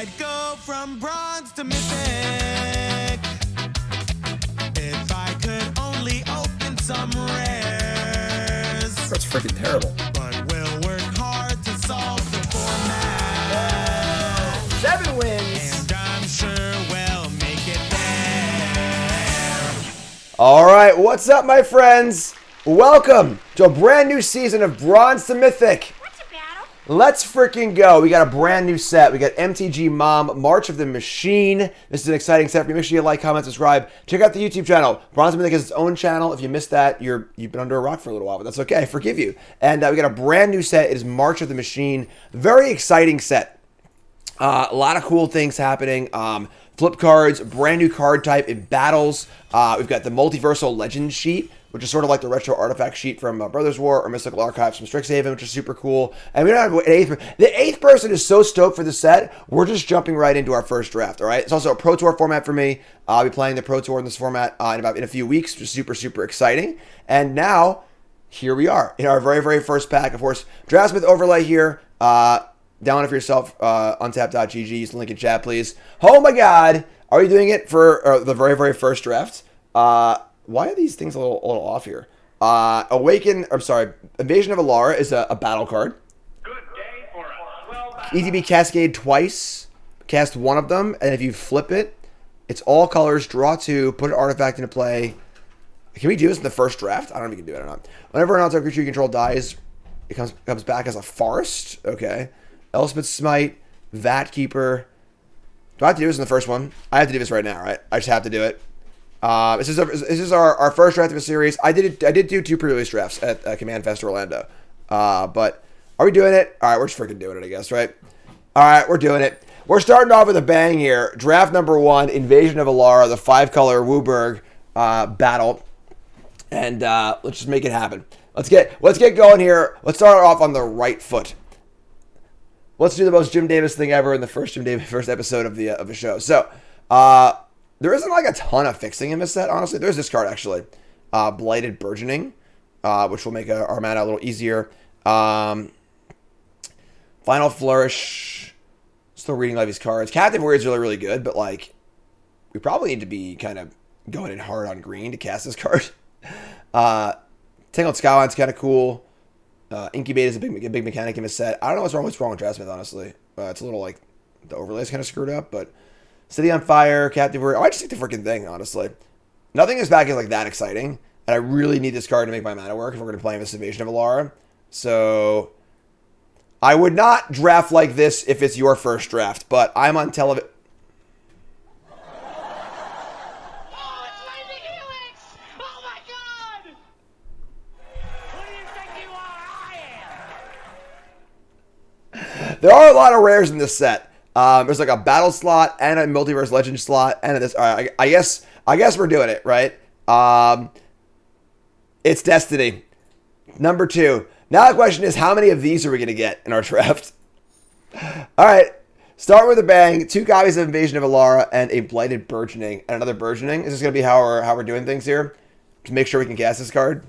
I'd go from bronze to mythic if I could only open some rares. That's freaking terrible. But we'll work hard to solve the format. 7 wins. And I'm sure we'll make it there. All right, what's up, my friends? Welcome to a brand new season of Bronze to Mythic. Let's freaking go. We got a brand new set. We got MTG Mom, March of the Machine. This is an exciting set for you. Make sure you like, comment, subscribe. Check out the YouTube channel. Bronze to Mythic has its own channel. If you missed that, you've been under a rock for a little while, but that's okay. I forgive you. And we got a brand new set. It is March of the Machine. Very exciting set. A lot of cool things happening. Flip cards, brand new card type in battles. We've got the Multiversal Legends sheet, which is sort of like the retro artifact sheet from Brothers War or Mystical Archives from Strixhaven, which is super cool. And we don't have an eighth. The eighth person is so stoked for the set. We're just jumping right into our first draft. All right. It's also a Pro Tour format for me. I'll be playing the Pro Tour in this format in a few weeks, which is super, super exciting. And now here we are in our very, very first pack. Of course, Draftsmith overlay here. Download it for yourself, untap.gg. Use the link in chat, please. Oh my God. Are you doing it for the very, very first draft? Why are these things a little off here? Invasion of Alara is a battle card. Good day for us. Well, ETB Cascade twice. Cast one of them, and if you flip it, it's all colors. Draw 2. Put an artifact into play. Can we do this in the first draft? I don't know if we can do it or not. Whenever an outside creature you control dies, it comes back as a forest. Okay. Elspeth Smite, Vat Keeper. Do I have to do this in the first one? I have to do this right now, right? I just have to do it. This is our first draft of a series. I did do 2 pre-release drafts at Command Fest Orlando. But are we doing it? All right, we're just freaking doing it, I guess, right? All right, we're doing it. We're starting off with a bang here. Draft number 1, Invasion of Alara, the 5-color Wooburg battle. And let's just make it happen. Let's get going here. Let's start off on the right foot. Let's do the most Jim Davis thing ever in the first episode of the show. So, there isn't like a ton of fixing in this set, honestly. There's this card, actually. Blighted Burgeoning, which will make our mana a little easier. Final Flourish. Still reading all these cards. Captive Warrior is really, really good, but like, we probably need to be kind of going in hard on green to cast this card. Tangled Skyline's kind of cool. Incubate is a big mechanic in this set. I don't know what's wrong with Draftsmith, honestly. It's a little like, the overlay's kind of screwed up, but City on Fire, Captive Warrior. I just take the freaking thing, honestly. Nothing in this back is like that exciting, and I really need this card to make my mana work if we're going to play in this Invasion of Alara. So, I would not draft like this if it's your first draft, but I'm on television. Oh, it's Randy Helix! Oh my God! Who do you think you are? I am. There are a lot of rares in this set. There's like a battle slot and a multiverse legend slot and this. All right, I guess we're doing it right. It's Destiny, number 2. Now the question is, how many of these are we gonna get in our draft? All right, start with a bang. 2 copies of Invasion of Alara and a Blighted Burgeoning and another Burgeoning. Is this gonna be how we're doing things here? To make sure we can cast this card.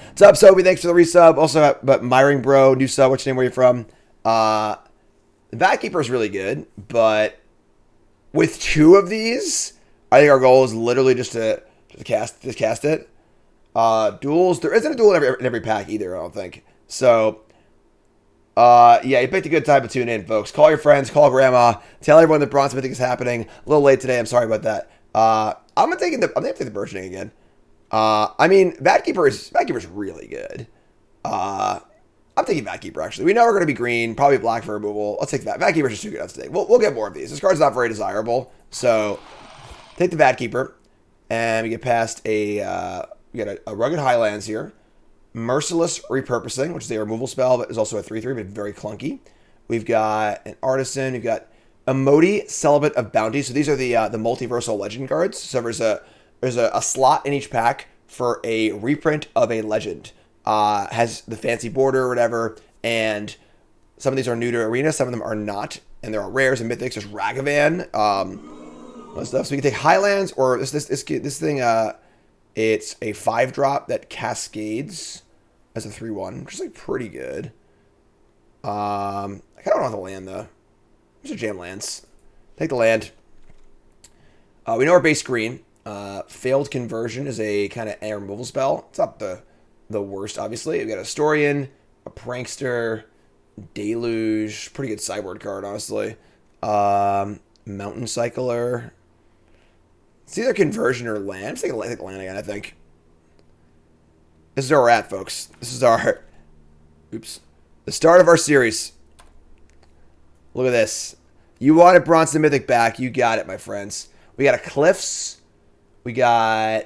What's up, Sophie? Thanks for the resub. Also, but Myring Bro, new sub. What's your name? Where you from? The Batkeeper is really good, but with 2 of these, I think our goal is literally just to cast it. Duels, there isn't a duel in every pack either, I don't think. So, yeah, you picked a good time to tune in, folks. Call your friends, call grandma, tell everyone that Bronze Mythic is happening. A little late today, I'm sorry about that. I'm gonna take the Burgeoning again. I mean, Batkeeper is really good. I'm taking Vatkeeper, actually. We know we're going to be green, probably black for removal. Let's take that. Vatkeeper's just too good to take. We'll get more of these. This card's not very desirable. So, take the Vatkeeper. And we get past we got a Rugged Highlands here. Merciless Repurposing, which is a removal spell, but is also a 3/3, but very clunky. We've got an Artisan. We've got Emoti, Celibate of Bounty. So these are the multiversal legend cards. So there's a slot in each pack for a reprint of a legend. Has the fancy border or whatever, and some of these are new to Arena, some of them are not, and there are rares and mythics. There's Ragavan, stuff. So we can take Highlands, or this thing. It's a 5-drop that cascades as a 3/1, which is like pretty good. I kind of don't want the land though. There's a jam lands. Take the land. We know our base green. Failed Conversion is a kind of air removal spell. It's not the worst, obviously. We've got a Historian, a Prankster, Deluge. Pretty good sideboard card, honestly. Mountain Cycler. It's either Conversion or land. I'm taking land again, I think. This is where we're at, folks. This is our... Oops. The start of our series. Look at this. You wanted Bronson Mythic back. You got it, my friends. We got a Cliffs. We got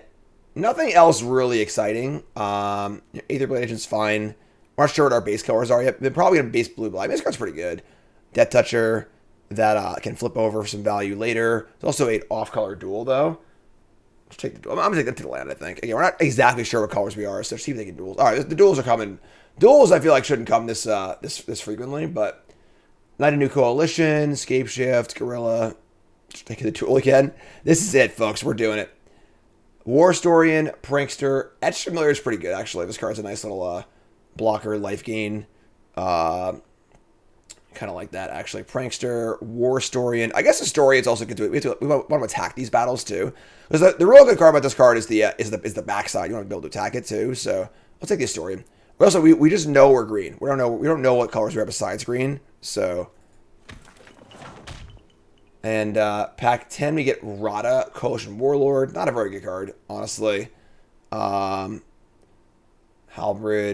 nothing else really exciting. Aetherblade Agent's fine. We're not sure what our base colors are yet. They're probably going to base blue black. Base card's pretty good. Death Toucher that can flip over for some value later. It's also an off-color duel, though. Let's take the duel. I'm going to take that to the land, I think. Again, we're not exactly sure what colors we are, so see if they can duels. All right, the duels are coming. Duels, I feel like, shouldn't come this frequently, but Knight of New Coalition, Scape Shift, Gorilla. Just taking the duel again. This is it, folks. We're doing it. War Historian, Prankster. Etched Familiar is pretty good, actually. This card's a nice little blocker, life gain. Kind of like that, actually. Prankster, War Historian. I guess Historian's also good to it. We want to attack these battles, too. Because the real good card about this card is the backside. You want to be able to attack it, too. So, I'll take the Historian. But also, we just know we're green. We don't know what colors we are besides green. So... And pack 10, we get Rada, Coalition Warlord. Not a very good card, honestly. Halberd.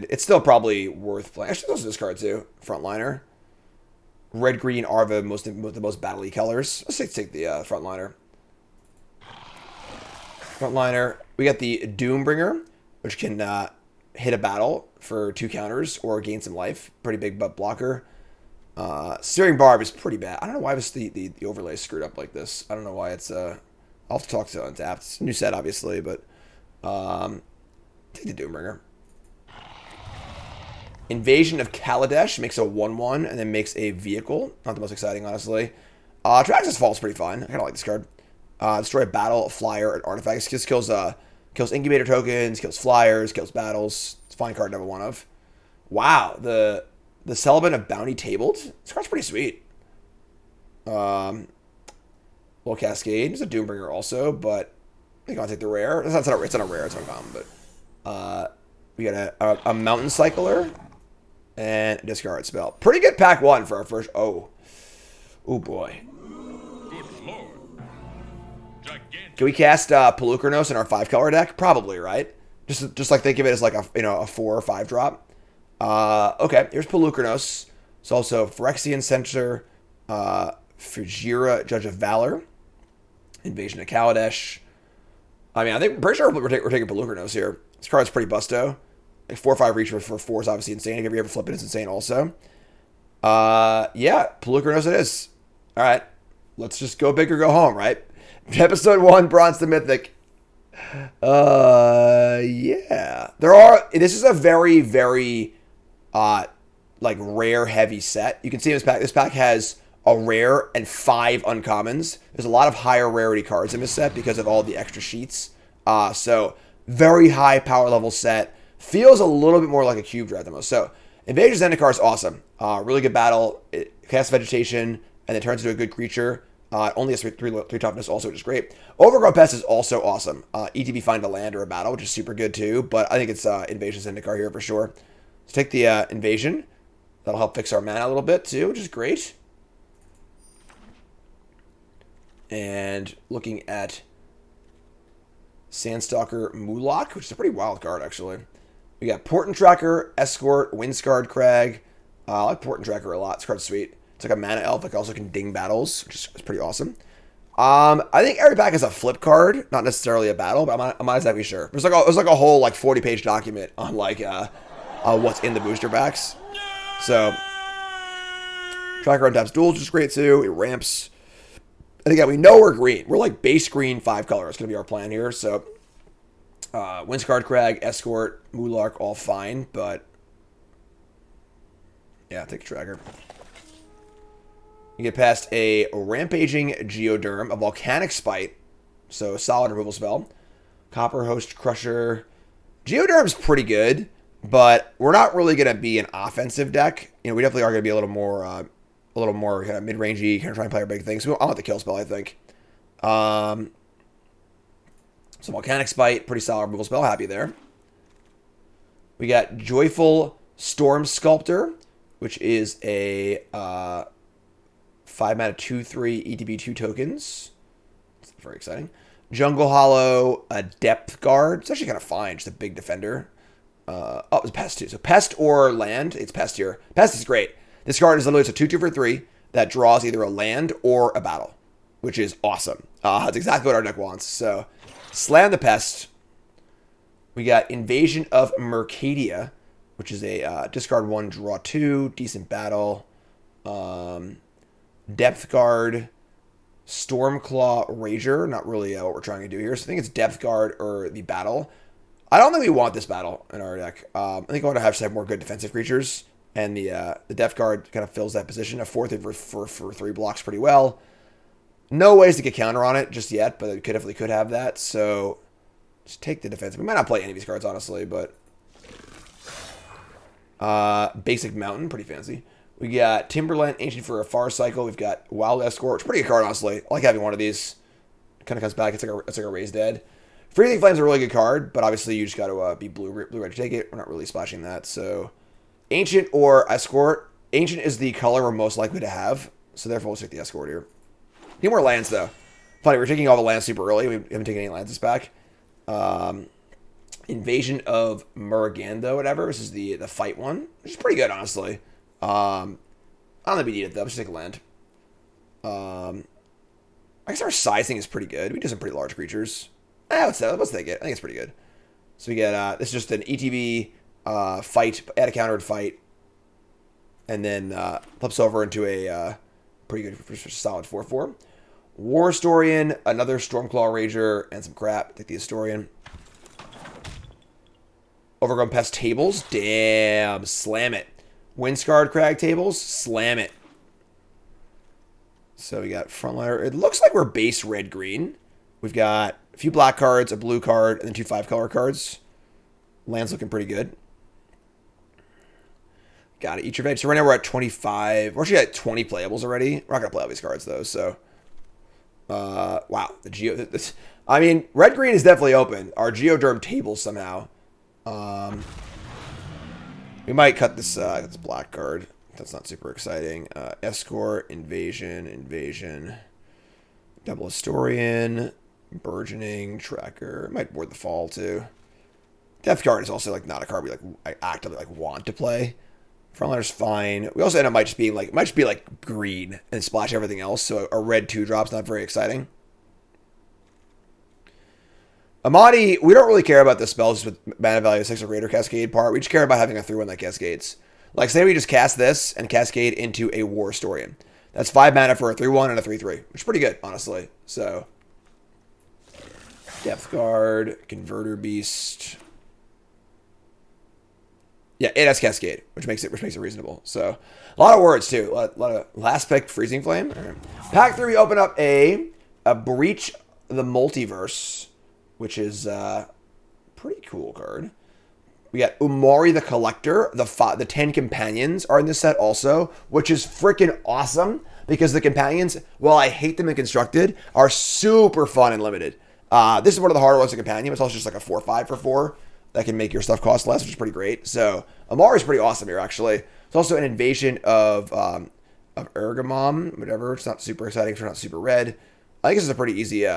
It's still probably worth playing. Actually, those are this card, too. Frontliner. Red-green are the most battle-y colors. Let's take the Frontliner. Frontliner. We got the Doombringer, which can hit a battle for 2 counters or gain some life. Pretty big butt blocker. Searing Barb is pretty bad. I don't know why the overlay is screwed up like this. I don't know why it's I'll have to talk to Untapped. New set, obviously, but take the Doombringer. Invasion of Kaladesh makes a 1/1 and then makes a vehicle. Not the most exciting, honestly. Traxxas Fall is pretty fun. I kind of like this card. Destroy a battle, a flyer, an artifact. This kills incubator tokens, kills flyers, kills battles. It's a fine card to have one of. Wow, the Celibate of Bounty tabled. This card's pretty sweet. Little Cascade. There's a Doombringer also, but I think I'll take the rare. It's not a rare, it's uncommon, but we got a Mountain Cycler and a discard spell. Pretty good pack 1 for our first. Oh boy. Good lord. Gigantic. Can we cast Pelucranos in our 5-color deck? Probably, right? Just like think of it as like a 4 or 5 drop. Okay, here's Pelucranos. It's also Phyrexian Censor, Fujira, Judge of Valor, Invasion of Kaladesh. I mean, pretty sure we're taking Pelucranos here. This card's pretty busto. Like 4/5 reach for 4 is obviously insane. If you ever flip it, it's insane also. Yeah, Pelucranos it is. All right, let's just go big or go home, right? Episode 1, Bronze to Mythic. Yeah. This is a very, very, like, rare heavy set. You can see this pack. This pack has a rare and 5 uncommons. There's a lot of higher rarity cards in this set because of all the extra sheets. So, very high power level set. Feels a little bit more like a cube draft almost. So, Invasion Zendikar is awesome. Really good battle. It casts Vegetation and it turns into a good creature. Only has 3 toughness also, which is great. Overgrown Pest is also awesome. ETB find a land or a battle, which is super good too. But I think it's Invasion Zendikar here for sure. Let's take the Invasion. That'll help fix our mana a little bit too, which is great. And looking at Sandstalker Mulak, which is a pretty wild card actually. We got Portent Tracker, Escort, Windscarred Crag. I like Portent Tracker a lot. This card's sweet. It's like a mana elf that also can ding battles, which is pretty awesome. I think every pack is a flip card, not necessarily a battle, but I'm not exactly sure. There's like a whole like 40-page document on like what's in the booster packs. So Tracker untaps duels, which is great too. It ramps. And again, we know we're green. We're like base green 5 color. It's gonna be our plan here. So Windscarred Crag, Escort, Mulark, all fine, but yeah, take a Tracker. You get past a Rampaging Geoderm, a Volcanic Spite, so solid removal spell. Copper Host Crusher. Geoderm's pretty good, but we're not really going to be an offensive deck. You know, we definitely are going to be a little more a little more kind of mid-rangey, kind of trying to play our big things. So I want the kill spell, I think. So Volcanic Spite, pretty solid removal spell. Happy there. We got Joyful Storm Sculptor, which is a 5-mana 2/3 ETB 2 tokens. It's very exciting. Jungle Hollow, a Depth Guard. It's actually kind of fine, just a big defender. It's Pest too. So Pest or land. It's Pest here. Pest is great. This card is literally a 2/2 for 3 that draws either a land or a battle, which is awesome. That's exactly what our deck wants. So slam the Pest. We got Invasion of Mercadia, which is a discard 1, draw 2, decent battle. Depth Guard, Stormclaw Rager. Not really what we're trying to do here. So I think it's Depth Guard or the battle. I don't think we want this battle in our deck. I think I want to have more good defensive creatures, and the Depth Guard kind of fills that position. A 4/3 for 3 blocks pretty well. No ways to get counter on it just yet, but it definitely could have that. So just take the defense. We might not play any of these cards, honestly, but Basic Mountain, pretty fancy. We got Timberland, Ancient for a Far Cycle. We've got Wild Escort, which is a pretty good card, honestly. I like having one of these. It kind of comes back. It's like a Raised Dead. Freezing Flame's a really good card, but obviously you just got to be blue-red to take it. We're not really splashing that. So Ancient or Escort. Ancient is the color we're most likely to have, so therefore we'll take the Escort here. Need more lands, though. Funny, we're taking all the lands super early. We haven't taken any lands this back. Invasion of Murugando, whatever. This is the fight one, which is pretty good, honestly. I don't think we need it, though. Let's just take a land. I guess our sizing is pretty good. We do some pretty large creatures. Let's take it. I think it's pretty good. So we get, this is just an ETB fight, add a countered fight, and then flips over into a pretty good, solid 4/4. War Historian, another Stormclaw Rager, and some crap. Take the Historian. Overgrown Pest Tables. Damn. Slam it. Windscarred Crag Tables. Slam it. So we got Frontliner. It looks like we're base red-green. We've got a few black cards, a blue card, and then 2 5-color cards. Land's looking pretty good. Got it. Each of it. So right now we're at 25. We're actually at 20 playables already. We're not going to play all these cards, though, so... wow. The Geo... I mean, red-green is definitely open. Our Geoderm tables somehow. We might cut this black card. That's not super exciting. Escort, Invasion, Double Historian, Burgeoning, Tracker. Might board the Fall, too. Death Guard is also, like, not a card we, like, I actively, like, want to play. Frontliner's fine. We also end up might just be like green and splash everything else, so a red 2-drop's not very exciting. Amadi, we don't really care about the spells with mana value 6 or greater Cascade part. We just care about having a 3/1 that cascades. Like, say we just cast this and cascade into a War Historian. That's 5 mana for a 3/1 and a 3/3, which is pretty good, honestly. So, Depth Guard, Converter Beast. Yeah, it has Cascade, which makes it reasonable. So, a lot of words, too. A lot of last pick, Freezing Flame. All right. Pack 3, we open up a Breach the Multiverse, which is a pretty cool card. We got Umori the Collector. The 10 companions are in this set also, which is freaking awesome because the companions, while I hate them in Constructed, are super fun and limited. This is one of the harder ones to companion. It's also just like a 4/5 for 4 that can make your stuff cost less, which is pretty great. So Umori is pretty awesome here, actually. It's also an invasion of Ergamom, whatever. It's not super exciting. It's not super red. I think this is a pretty easy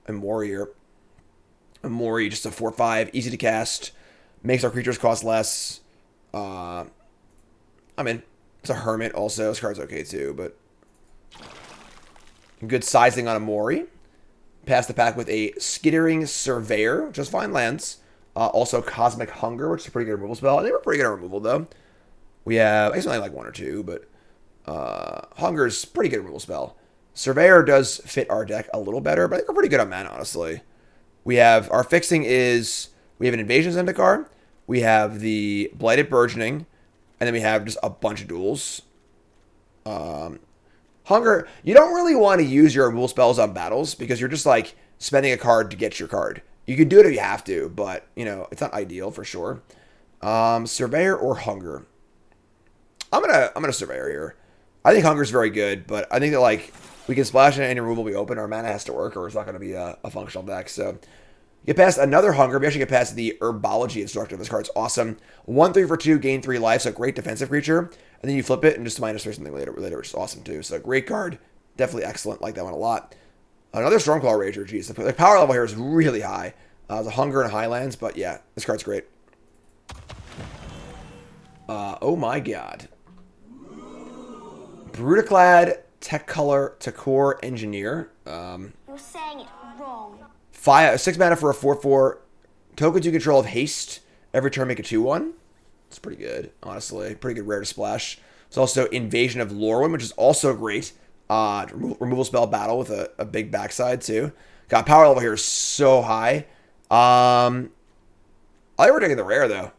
Umori here. Umori, just a 4/5, easy to cast. Makes our creatures cost less. I mean, it's a Hermit also. This card's okay too, but good sizing on Umori. Pass the pack with a Skittering Surveyor, which has fine lands. Also Cosmic Hunger, which is a pretty good removal spell. I think we're pretty good at removal, though. We have, I guess only like 1 or 2, but Hunger's pretty good removal spell. Surveyor does fit our deck a little better, but I think we're pretty good on mana, honestly. We have, our fixing is, we have an Invasion Zendikar, we have the Blighted Burgeoning, and then we have just a bunch of duels. Hunger, you don't really want to use your removal spells on battles because you're just like spending a card to get your card. You can do it if you have to, but, you know, it's not ideal for sure. Surveyor or Hunger? I'm gonna Surveyor here. I think Hunger's very good, but I think that, like, we can splash and any room will be open. Our mana has to work, or it's not going to be a functional deck. So, get past another Hunger. We actually get past the Herbology Instructor. This card's awesome. 1/3 for 2, gain 3 life, so great defensive creature. And then you flip it and just minus or something later, which is awesome too. So, great card. Definitely excellent. Like that one a lot. Another Stormclaw Rager. Jeez, the power level here is really high. The Hunger and Highlands, but yeah, this card's great. Oh my god. Brutaclad, Tech Color, Takor, Engineer. You're saying it wrong. 6 mana for a 4/4. Tokens you control of haste. Every turn make a 2/1. It's pretty good, honestly. Pretty good rare to splash. There's also Invasion of Lorwyn, which is also great. Removal spell battle with a big backside too. God, power level here is so high. I think we're taking the rare though.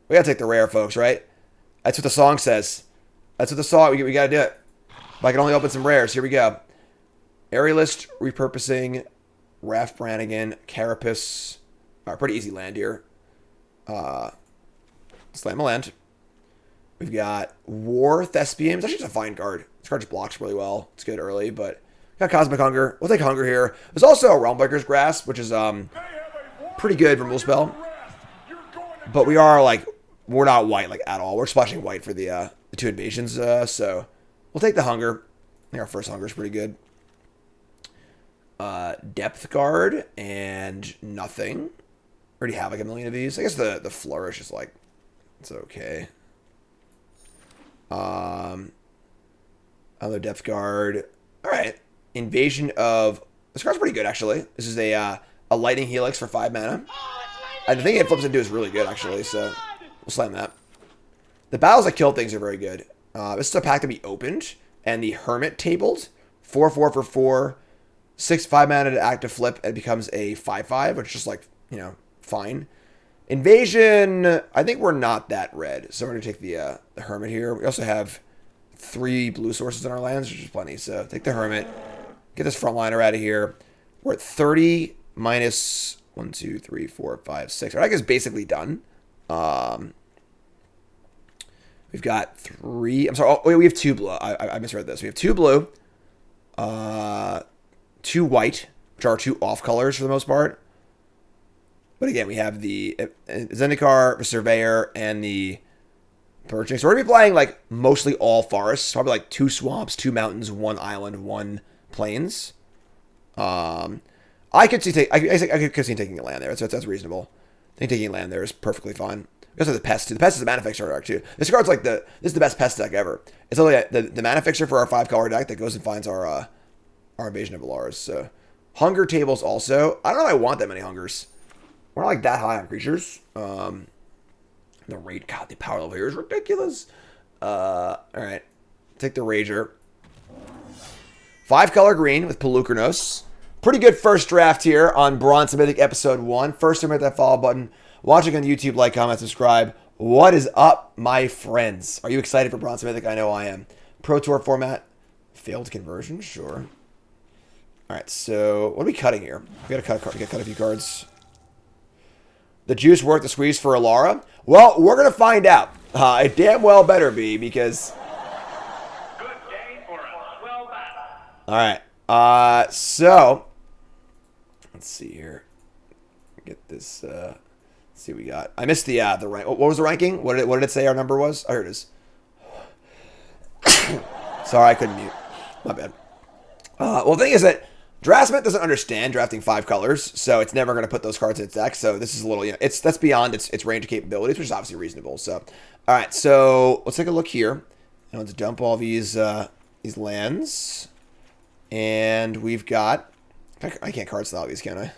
We gotta take the rare, folks, right? That's what the song says. That's what the song, we gotta do it. If I can only open some rares, here we go. Aerialist, Repurposing, Raft Brannigan, Carapace. Alright, pretty easy land here. Slam a land. We've got War Thespian. It's actually just a fine card. This card just blocks really well. It's good early, but got Cosmic Hunger. We'll take Hunger here. There's also a Realmbreaker's Grasp, which is pretty good removal spell. But we are like, we're not white like at all. We're splashing white for the 2 invasions, so we'll take the Hunger. I think our first Hunger is pretty good. Depth Guard and nothing. Already have like a million of these. I guess the Flourish is like, it's okay. Other Depth Guard. All right. Invasion of... This card's pretty good, actually. This is a Lightning Helix for 5 mana. And the thing it flips into is really good, actually, so we'll slam that. The battles that kill things are very good. This is a pack to be opened, and the Hermit tabled. 4/4 for 4. 5 mana to active flip, and it becomes a 5/5, which is just like, you know, fine. Invasion, I think we're not that red, so we're going to take the Hermit here. We also have 3 blue sources in our lands, which is plenty, so take the Hermit. Get this frontliner out of here. We're at 30 minus 1, 2, 3, 4, 5, 6. Our deck is basically done. We've got 3. I'm sorry. Oh, wait, we have 2 blue. I misread this. We have 2 blue, 2 white, which are 2 off colors for the most part. But again, we have the Zendikar, the Surveyor, and the Perching. So we're going to be playing like mostly all forests. Probably like 2 swamps, 2 mountains, 1 island, 1 plains. I could see taking a land there. That's reasonable. I think taking land there is perfectly fine. We also have the Pest too. The Pest is a mana fixer deck too. This card's like this is the best Pest deck ever. It's only the mana fixer for our 5-color deck that goes and finds our Invasion of Valaris. So Hunger tables also. I don't know if I want that many Hungers. We're not like that high on creatures. The rate, God, the power level here is ridiculous. All right, take the Rager. 5-color green with Pelucranos. Pretty good first draft here on Bronze Mythic episode 1. First time hit that follow button. Watching on YouTube, like, comment, subscribe. What is up, my friends? Are you excited for Bronze Mythic? I know I am. Pro Tour format. Failed conversion? Sure. All right, so what are we cutting here? We gotta cut a few cards. The juice worth the squeeze for Alara? Well, we're gonna find out. It damn well better be, because... Good day for a swell battle. Alright, so... Let's see here. Get this, let's see what we got. I missed the rank. What was the ranking? What did it say our number was? Oh, here it is. Sorry, I couldn't mute. My bad. Well, the thing is that Draftsmith doesn't understand drafting 5 colors, so it's never going to put those cards in its deck. So this is a little, that's beyond its range of capabilities, which is obviously reasonable. So, all right, so let's take a look here, and let's dump all these lands, and we've got. I can't card style these, can I?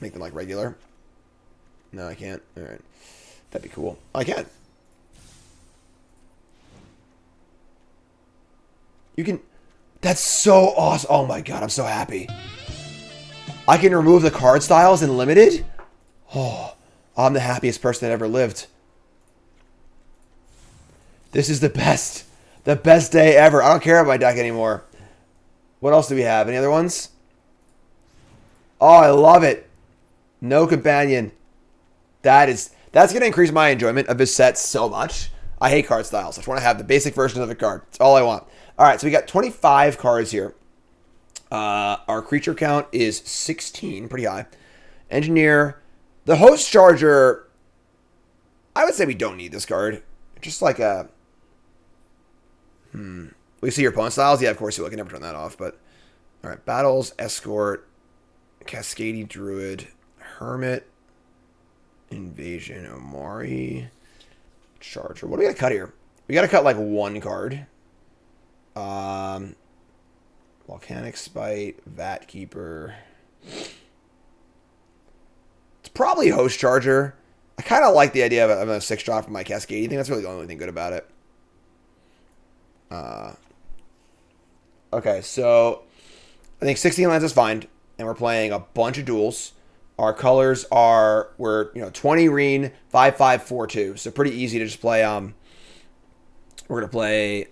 Make them like regular. No, I can't. All right, that'd be cool. I can. You can. That's so awesome. Oh my god, I'm so happy. I can remove the card styles in limited? Oh, I'm the happiest person that ever lived. This is the best. The best day ever. I don't care about my deck anymore. What else do we have? Any other ones? Oh, I love it. No companion. That's going to increase my enjoyment of this set so much. I hate card styles. I just want to have the basic version of the card. That's all I want. All right, so we got 25 cards here. Our creature count is 16, pretty high. Engineer. The Host Charger, I would say we don't need this card. Just like a... We see your opponent styles? Yeah, of course you will. I can never turn that off, but... All right, Battles, Escort, Cascading Druid, Hermit, Invasion, Omari, Charger. What do we got to cut here? We got to cut like one card. Volcanic Spite, Vat Keeper. It's probably Host Charger. I kind of like the idea of a 6-drop from my Cascade. I think that's really the only thing good about it. Okay, so I think 16 lands is fine, and we're playing a bunch of duels. Our colors are, we're 20 green, 5/5, 4/2, so pretty easy to just play. We're gonna play.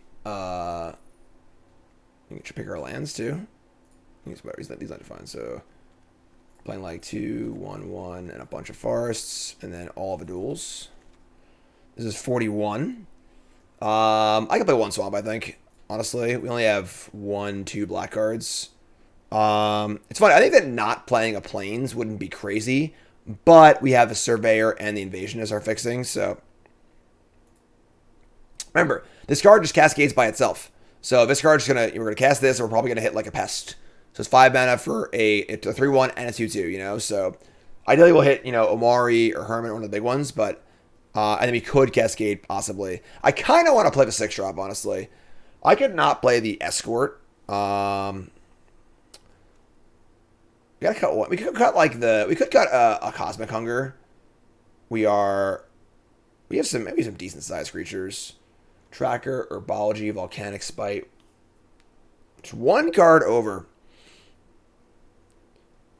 You can pick our lands too. These not defined. So playing like 2, 1, 1, and a bunch of forests, and then all the duels. This is 41. I can play one swamp, I think. Honestly, we only have 1, 2 black cards. It's funny. I think that not playing a plains wouldn't be crazy, but we have the Surveyor and the Invasion as our fixing. So remember, this card just cascades by itself. So this card's we're gonna cast this, and we're probably gonna hit like a pest. So it's 5 mana for a 3/1 and a 2/2. So ideally we'll hit Omari or Hermit, one of the big ones, but and then we could cascade possibly. I kind of want to play the 6-drop, honestly. I could not play the Escort. We gotta cut one. We could cut a Cosmic Hunger. We have maybe some decent sized creatures. Tracker, Herbology, Volcanic Spite. It's one card over.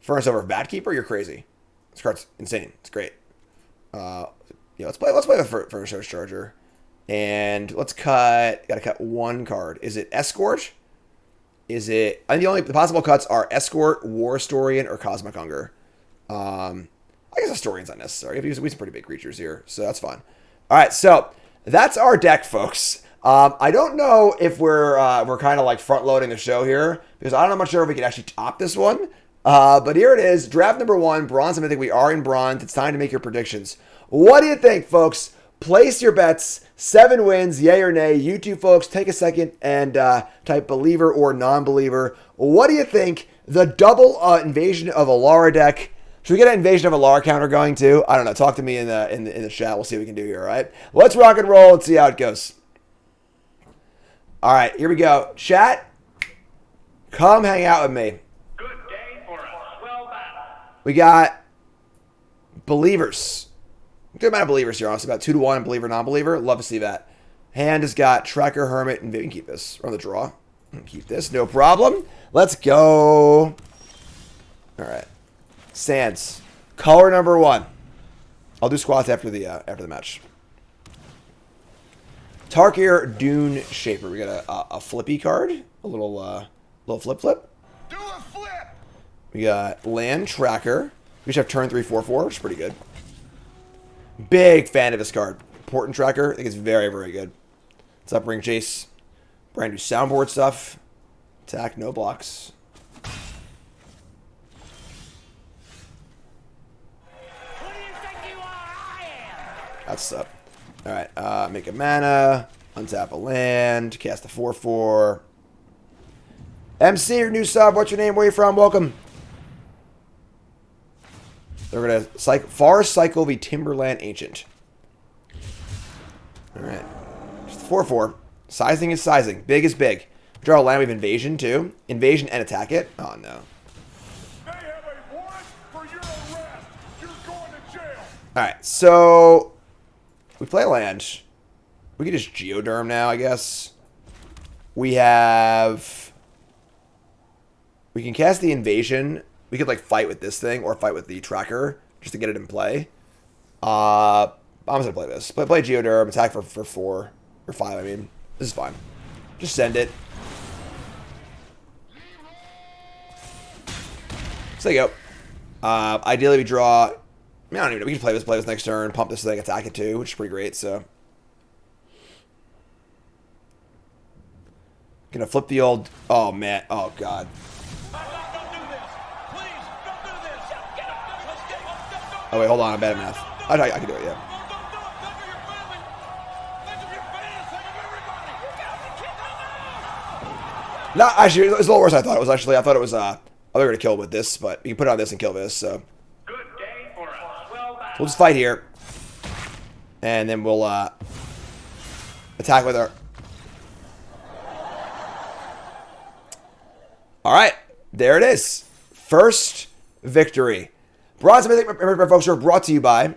Furnace over Vat Keeper. You're crazy. This card's insane. It's great. Let's play the Furnace Charger, and let's cut. Got to cut one card. Is it Escort? Is it? I think the possible cuts are Escort, War Historian, or Cosmic Hunger. I guess Historian's not necessary. We have some pretty big creatures here, so that's fine. All right, so that's our deck, folks. I don't know if we're kind of like front loading the show here because I'm not sure if we can actually top this one. But here it is, draft number 1, Bronze and Mythic. We are in Bronze. It's time to make your predictions. What do you think, folks? Place your bets. 7 wins, yay or nay. You two folks, take a second and type believer or non-believer. What do you think? The double Invasion of Alara deck. Should we get an Invasion of Alara counter going too? I don't know. Talk to me in the chat. We'll see what we can do here, all right? Let's rock and roll. Let's see how it goes. All right, here we go. Chat, come hang out with me. Good day for a swell battle. We got believers. Good amount of believers here, honestly. About 2 to 1 believer, non-believer. Love to see that. Hand has got Tracker, Hermit, and we can keep this. We're on the draw. Keep this, no problem. Let's go. All right. Sands. Color number 1. I'll do squats after the match. Tarkir Dune Shaper. We got a flippy card. A little flip. Do a flip! We got Land Tracker. We should have turn 3/4/4, which is pretty good. Big fan of this card. Portent Tracker. I think it's very, very good. What's up, Ring Chase? Brand new soundboard stuff. Attack, no blocks. Who do you think you are? I am! That's up. Alright, make a mana. Untap a land. Cast a 4/4. MC, your new sub. What's your name? Where you from? Welcome. They're going to Forest Cycle the Timberland Ancient. Alright. Just 4/4. Sizing is sizing. Big is big. Draw a land with Invasion, too. Invasion and attack it. Oh, no. They have a warrant for your arrest. You're going to jail. Alright, so we play a land. We can just Geoderm now, I guess. We can cast the Invasion. We could, like, fight with this thing or fight with the Tracker just to get it in play. I'm just going to play this. Play Geoderm, attack for 4. Or 5, I mean. This is fine. Just send it. So there you go. Ideally, we draw... I mean, I don't even know. We can play this next turn, pump this thing, attack it too, which is pretty great, so... Gonna flip the old... Oh, man. Oh, God. Oh, wait, hold on. I'm bad at math. I can do it, yeah. No, actually, it was a little worse than I thought it was. Actually, I thought it was... I thought we were going to kill with this, but you can put it on this and kill this, so... We'll just fight here. And then we'll attack with our... Alright, there it is. First victory. Bronze Mythic, folks, are brought to you by...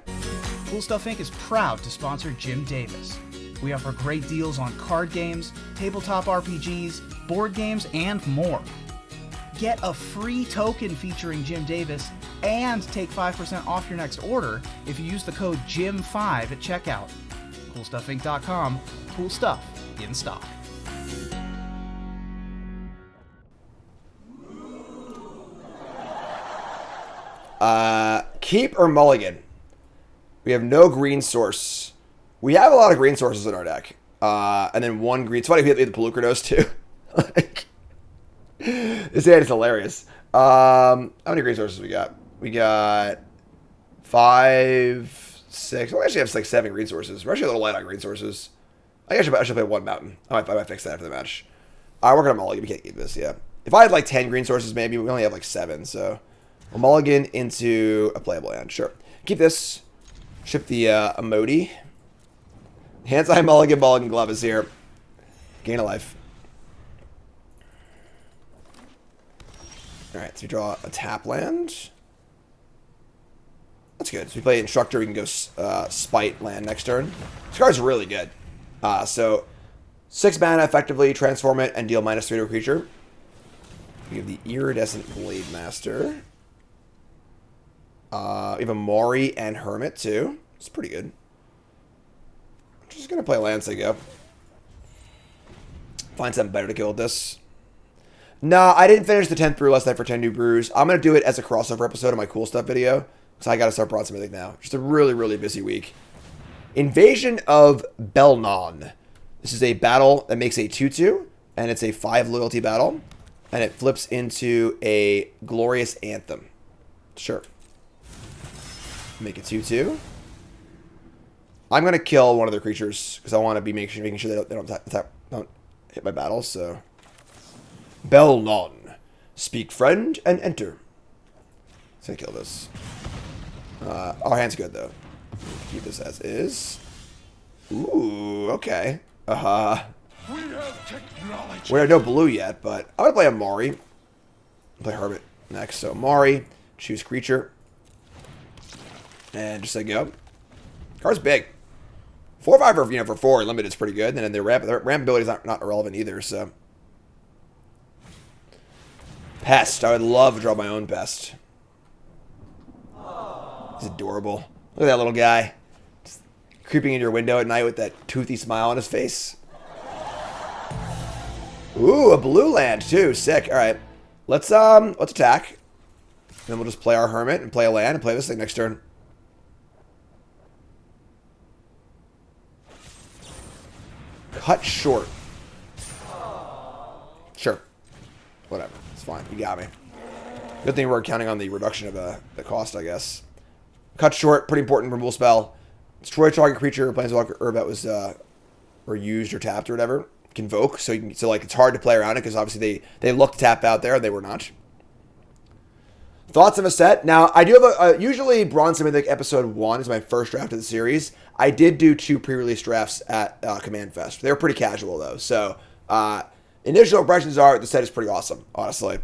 Cool Stuff Inc. is proud to sponsor Jim Davis. We offer great deals on card games, tabletop RPGs, board games, and more. Get a free token featuring Jim Davis and take 5% off your next order if you use the code JIM5 at checkout. CoolStuffInc.com. Cool stuff in stock. Keep or mulligan? We have no green source. We have a lot of green sources in our deck. And then one green. It's funny we have the Pelucranos too. Like, this hand is hilarious. How many green sources we got? We got 5, 6. We actually have like 7 green sources. We're actually a little light on green sources. I should play one mountain. I might fix that after the match. We're gonna mulligan. We can't keep this. Yeah. If I had like 10 green sources, maybe we only have like 7. So we'll mulligan into a playable hand. Sure. Keep this. Ship the emoji. Hands eye mulligan glove is here. Gain a life. Alright, so we draw a tap land. That's good. So we play Instructor, we can go Spite land next turn. This card's really good. So 6 mana, effectively transform it and deal -3 to a creature. We have the Iridescent Blade Master. We have a Mori and Hermit too. It's pretty good. I'm just gonna play Lansego. Find something better to kill with this. Nah, I didn't finish the 10th brew last night for 10 new brews. I'm gonna do it as a crossover episode of my Cool Stuff video. So I gotta start Bronze Mythic now. Just a really, really busy week. Invasion of Belnon. This is a battle that makes a 2/2, and it's a 5 loyalty battle, and it flips into a Glorious Anthem. Sure. Make it 2/2. I'm gonna kill one of their creatures because I want to be making sure they don't hit my battles. So, Belnon, speak friend and enter. Let's gonna kill this. Our hand's good though. Keep this as is. Ooh, okay. We have technology. We have no blue yet, but I'm gonna play a Mari. Play Hermit next. So Mari, choose creature, and just let go. Card's big. 4/5 for 4 limited is pretty good. And then their ramp ability is not irrelevant either. So Pest. I would love to draw my own Pest. He's adorable. Look at that little guy. Just creeping in your window at night with that toothy smile on his face. Ooh, a blue land too. Sick. All right. Let's attack. Then we'll just play our Hermit and play a land and play this thing next turn. Cut short. Sure. Whatever. It's fine. You got me. Good thing we're counting on the reduction of the cost, I guess. Cut short. Pretty important removal spell. Destroy target creature, planeswalker, herb that was or used or tapped or whatever. Convoke. So like it's hard to play around it because obviously they looked tapped out there and they were not. Thoughts of a set. Now, I do have usually Bronze Mythic episode 1 is my first draft of the series. I did do 2 pre-release drafts at Command Fest. They were pretty casual, though. So, initial impressions are the set is pretty awesome, honestly.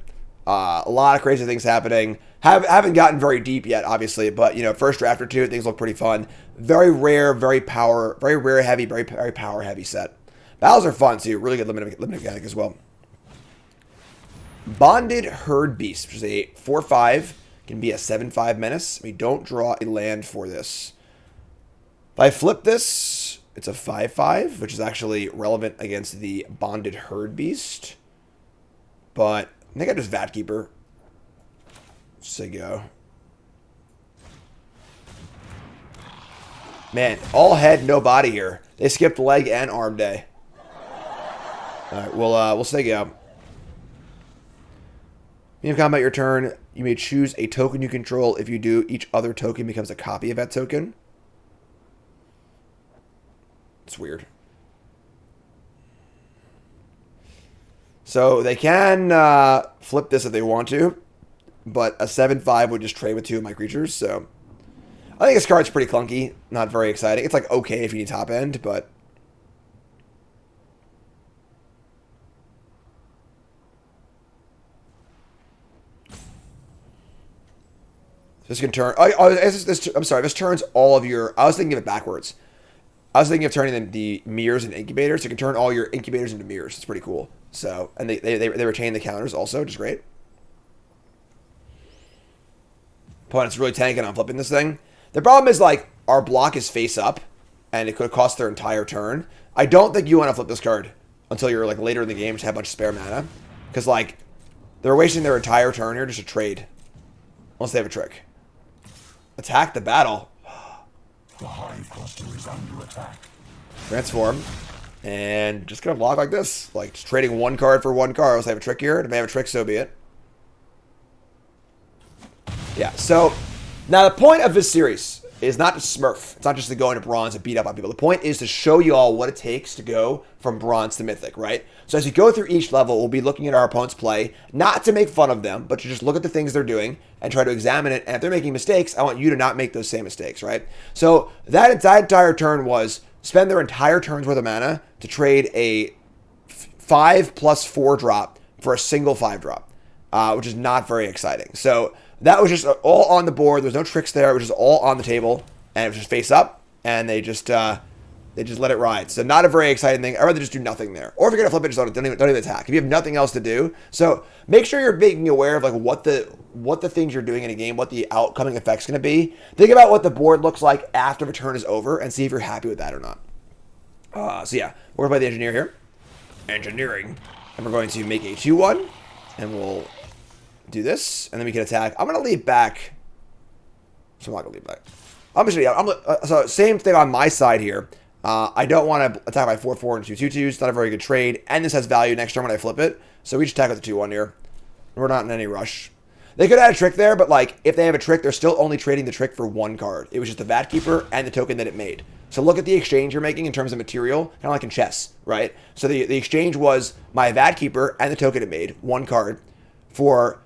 A lot of crazy things happening. Haven't gotten very deep yet, obviously, but, you know, first draft or 2, things look pretty fun. Very rare, very rare heavy, very power heavy set. Battles are fun, too. Really good limited mechanic as well. Bonded Herd Beast, which is a 4/5, can be a 7/5 menace. We don't draw a land for this. If I flip this, it's a 5/5, which is actually relevant against the Bonded Herd Beast. But I think I just Vatkeeper. Say go. Man, all head, no body here. They skipped leg and arm day. All right, we'll say go. In combat your turn, you may choose a token you control. If you do, each other token becomes a copy of that token. It's weird. So they can flip this if they want to, but a 7/5 would just trade with 2 of my creatures. So I think this card's pretty clunky, not very exciting. It's like okay if you need top end, but this can turn. I'm sorry. This turns all of your. I was thinking of it backwards. I was thinking of turning the mirrors into incubators. So it can turn all your incubators into mirrors. It's pretty cool. So, and they retain the counters also, which is great. Opponent's really tanking on flipping this thing. The problem is, like, our block is face up, and it could cost their entire turn. I don't think you want to flip this card until you're, like, later in the game to have a bunch of spare mana. Because, like, they're wasting their entire turn here just to trade. Unless they have a trick. Attack the battle. The Hive Cluster is under attack. Transform. And just gonna block like this. Like, just trading 1 card for 1 card. Unless they have a trick here. If they have a trick, so be it. Yeah, so now the point of this series is not to smurf. It's not just to go into bronze and beat up on people. The point is to show you all what it takes to go from bronze to mythic, right? So as you go through each level, we'll be looking at our opponent's play, not to make fun of them, but to just look at the things they're doing and try to examine it. And if they're making mistakes, I want you to not make those same mistakes, right? So that entire turn was spend their entire turn's worth of mana to trade a 5+4 drop for a single 5 drop, which is not very exciting. So that was just all on the board. There was no tricks there. It was just all on the table, and it was just face up, and they just let it ride. So not a very exciting thing. I'd rather just do nothing there. Or if you're gonna flip it, just don't even attack. If you have nothing else to do, so make sure you're being aware of like what the things you're doing in a game, what the outcoming effect's gonna be. Think about what the board looks like after the turn is over, and see if you're happy with that or not. So yeah, we're gonna play the engineer here, engineering, and we're going to make a 2/1, and we'll do this, and then we can attack. I'm gonna leave back. So I'm not gonna leave back. I'm just so same thing on my side here. I don't want to attack by 4/4 and 2/2/2s. It's not a very good trade, and this has value next turn when I flip it. So we just attack with the 2/1 here. We're not in any rush. They could add a trick there, but like if they have a trick, they're still only trading the trick for 1 card. It was just the Vat Keeper and the token that it made. So look at the exchange you're making in terms of material, kind of like in chess, right? So the exchange was my Vat Keeper and the token it made, 1 card, for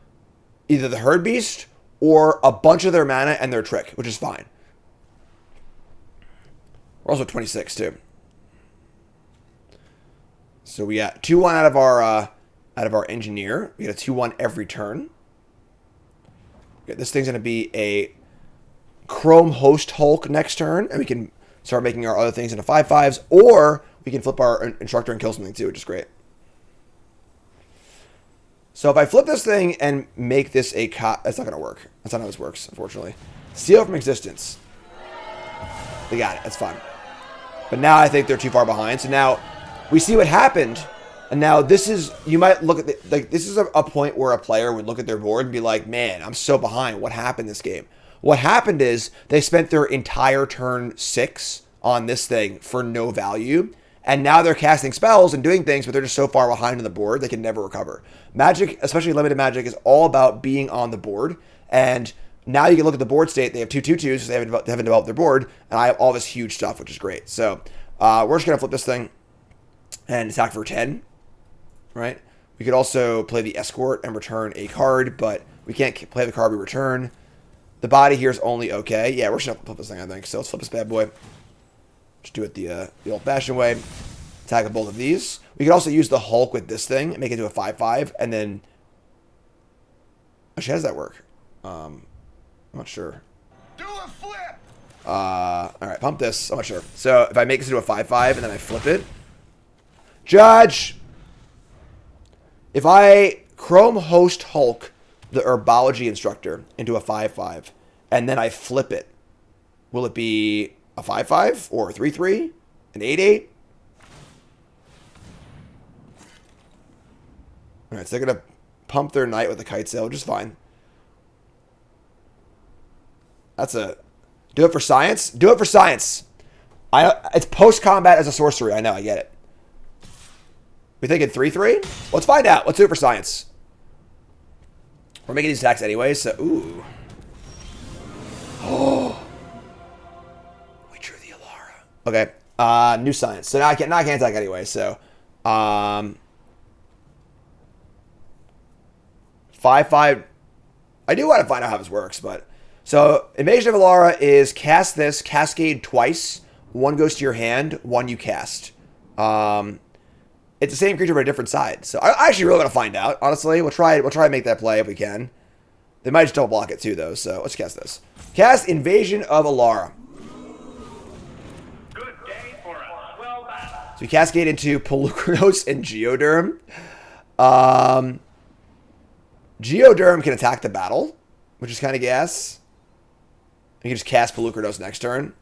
either the Herd Beast or a bunch of their mana and their trick, which is fine. We're also 26 too. So we got 2/1 out of our engineer. We get a 2/1 every turn. This thing's gonna be a Chrome Host Hulk next turn, and we can start making our other things into 5/5s, or we can flip our instructor and kill something too, which is great. So if I flip this thing and make this a that's not going to work. That's not how this works, unfortunately. Steal from existence. They got it. That's fine. But now I think they're too far behind. So now we see what happened. And now this is, you might look at this is a point where a player would look at their board and be like, man, I'm so behind. What happened this game? What happened is they spent their entire turn 6 on this thing for no value. And now they're casting spells and doing things, but they're just so far behind on the board, they can never recover. Magic, especially limited Magic, is all about being on the board. And now you can look at the board state. They have 2/2/2s because they haven't developed their board. And I have all this huge stuff, which is great. So we're just going to flip this thing and attack for 10, right? We could also play the Escort and return a card, but we can't play the card we return. The body here is only okay. Yeah, we're just going to flip this thing, I think. So let's flip this bad boy. Just do it the old-fashioned way. Attack with both of these. We could also use the Hulk with this thing and make it into a 5/5, and then... Actually, how does that work? I'm not sure. Do a flip! Alright, pump this. I'm not sure. So, if I make this into a 5/5, and then I flip it... Judge! If I Chrome Host Hulk, the Herbology Instructor, into a 5/5, and then I flip it, will it be a 5/5 or a 3/3? An 8/8? Alright, so they're going to pump their knight with a kite sail, which is fine. That's a... Do it for science? Do it for science! It's post-combat as a sorcery. I know, I get it. We thinking 3-3? Let's find out. Let's do it for science. We're making these attacks anyway, so ooh. Oh. We drew the Alara. Okay. New science. So now I can't attack anyway, so 5-5. I do want to find out how this works, but so Invasion of Alara is cast this, cascade twice. One goes to your hand, one you cast. It's the same creature but a different side. So I actually really want to find out. Honestly, we'll try to make that play if we can. They might just double block it too, though. So let's cast this. Cast Invasion of Alara. Good day for us. Well done. So we cascade into Pelucranos and Geoderm. Geoderm can attack the battle, which is kind of gas. You can just cast Pelucranos next turn.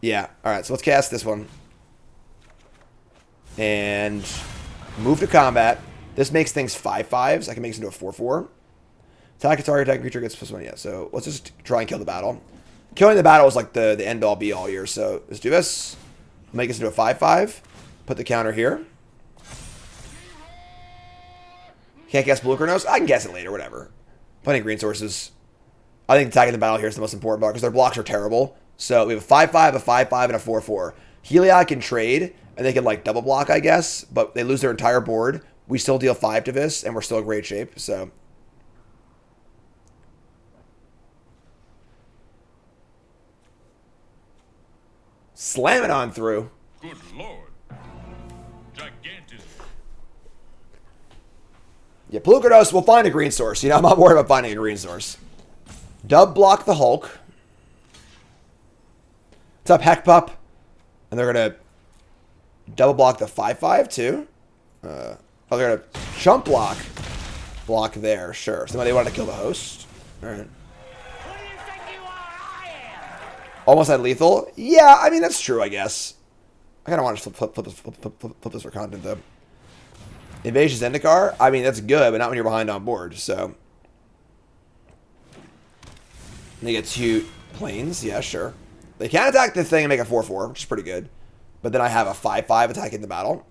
Yeah. All right. So let's cast this one. And move to combat. This makes things 5/5s. I can make this into a 4/4. Attack a target, attack creature gets +1. Yeah, so let's just try and kill the battle. Killing the battle is like the end all be all here. So let's do this. Make this into a 5/5. Put the counter here. Can't cast Pelucranos? I can guess it later, whatever. Plenty of green sources. I think attacking the battle here is the most important part because their blocks are terrible. So we have a 5/5, a 5/5, and a 4/4. Heliod can trade, and they can like double block, I guess, but they lose their entire board. We still deal 5 to this, and we're still in great shape, so. Slam it on through. Good lord. Gigantic. Yeah, Pelucranos will find a green source. You know, I'm not worried about finding a green source. Dub block the Hulk. What's up, Heck Pup? And they're going to double block the 5/5 too. They're going to chump block there. Sure. Somebody wanted to kill the host. All right. Who do you think you are? I am. Almost had lethal. Yeah, I mean, that's true, I guess. I kind of want to flip this for content, though. Invasion Zendikar? I mean, that's good, but not when you're behind on board, so. And they get 2 planes. Yeah, sure. They can attack the thing and make a 4/4, which is pretty good. But then I have a 5/5 attacking the battle.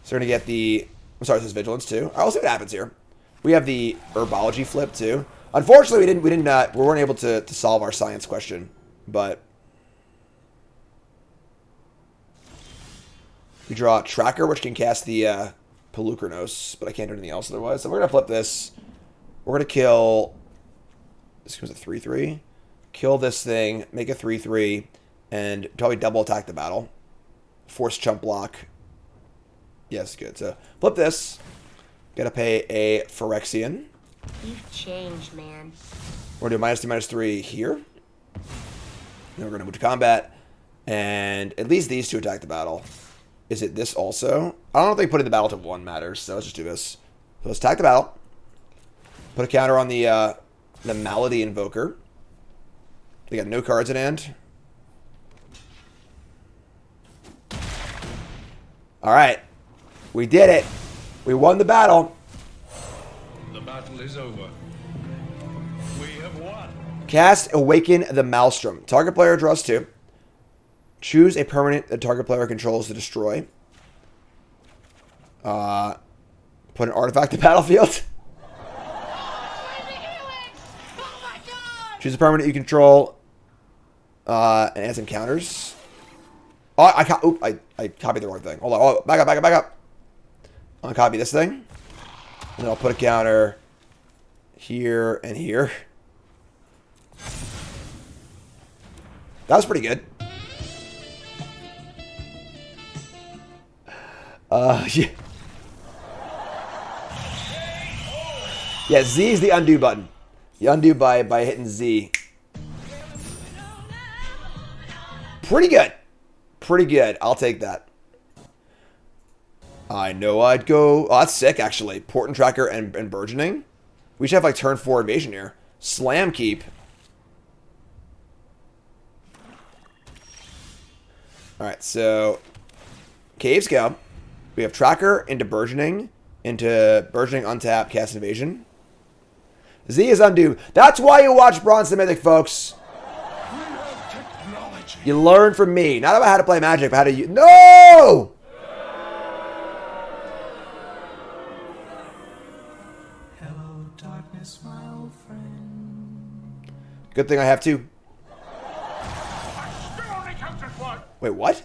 So we're going to get the... I'm sorry, this is Vigilance, too. All right, we'll see what happens here. We have the Herbology flip, too. Unfortunately, we weren't able to solve our science question, but... We draw Tracker, which can cast the Pelucranos, but I can't do anything else otherwise. So we're going to flip this. We're going to kill... This goes a 3/3. Kill this thing, make a 3/3, and probably double attack the battle. Force chump block. Yes, good. So flip this. Gotta pay a Phyrexian. You've changed, man. We're gonna do -2/-3 here. Then we're gonna move to combat. And at least these 2 attack the battle. Is it this also? I don't know if they put in the battle to 1 matters, so let's just do this. So let's attack the battle. Put a counter on the Malady Invoker. They got no cards in hand. Alright. We did it. We won the battle. The battle is over. We have won. Cast Awaken the Maelstrom. Target player draws 2. Choose a permanent the target player controls to destroy. Put an artifact to battlefield. Oh my god! Choose a permanent you control. And add some counters. Oh, I copied the wrong thing. Hold on. Oh, back up. I'll copy this thing. And then I'll put a counter here and here. That was pretty good. Yeah. Yeah, Z is the undo button. You undo by hitting Z. Pretty good. Pretty good. I'll take that. I know I'd go... Oh, that's sick, actually. Port and Tracker and Burgeoning. We should have, like, turn 4 invasion here. Slam Keep. Alright, so... Caves go. We have Tracker into Burgeoning. Into Burgeoning, untap, cast Invasion. Z is undo. That's why you watch Bronze to Mythic, folks. You learn from me. Not about how to play Magic, but how to use... No! Hello, darkness, my old friend. Good thing I have two. Still only counts as one. Wait, what?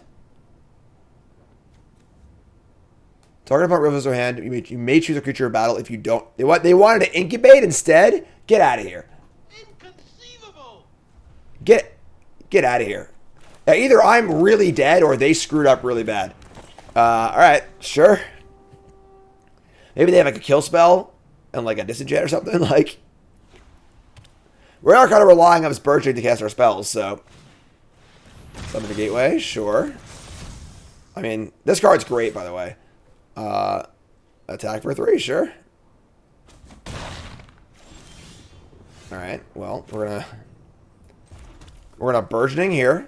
Target opponent reveals their hand. You may choose a creature of battle if you don't. They wanted to incubate instead? Get out of here. Inconceivable! Get out of here. Either I'm really dead or they screwed up really bad. Alright, sure. Maybe they have like a kill spell and like a disenchant or something. Like, we are kind of relying on his Birching to cast our spells, so. Summon the Gateway, sure. I mean, this card's great, by the way. Attack for 3, sure. Alright, well, we're gonna Burgeoning here.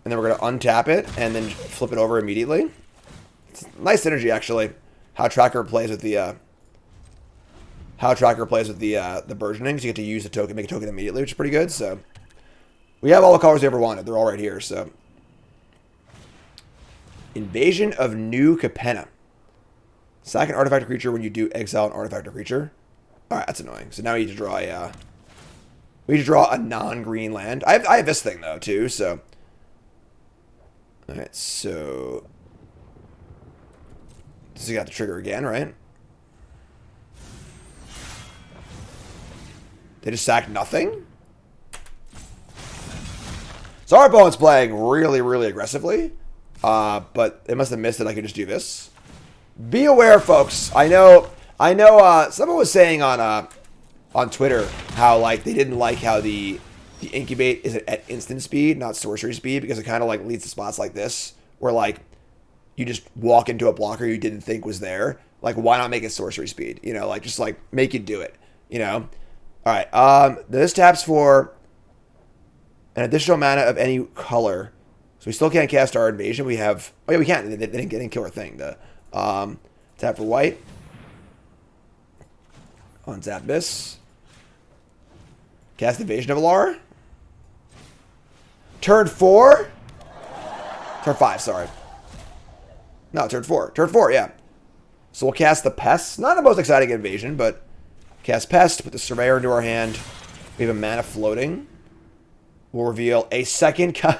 And then we're gonna untap it and then flip it over immediately. It's nice synergy, actually. How Tracker plays with the Burgeoning, so you get to use the token, make a token immediately, which is pretty good. So we have all the colors we ever wanted. They're all right here. So Invasion of New Capenna. Sack an artifact or creature when you do exile an artifact or creature. All right, that's annoying. So now we need to draw a non-green land. I have this thing though too. So all right, so this has got to trigger again, right? They just sacked nothing. So our opponent's playing really, really aggressively. But they must have missed that I could just do this. Be aware, folks. I know, someone was saying on Twitter how, like, they didn't like how the incubate is at instant speed, not sorcery speed, because it kind of, like, leads to spots like this, where, like, you just walk into a blocker you didn't think was there. Like, why not make it sorcery speed? You know, like, just, like, make you do it, you know? All right, this taps for an additional mana of any color. So we still can't cast our invasion. We have... Oh, yeah, we can. They didn't kill our thing. Tap for white. Untap this. Cast Invasion of Alara. Turn 4? Turn 5, sorry. No, turn 4. Turn 4, yeah. So we'll cast the Pest. Not the most exciting invasion, but... Cast Pest, put the Surveyor into our hand. We have a mana floating. We'll reveal a second... Still only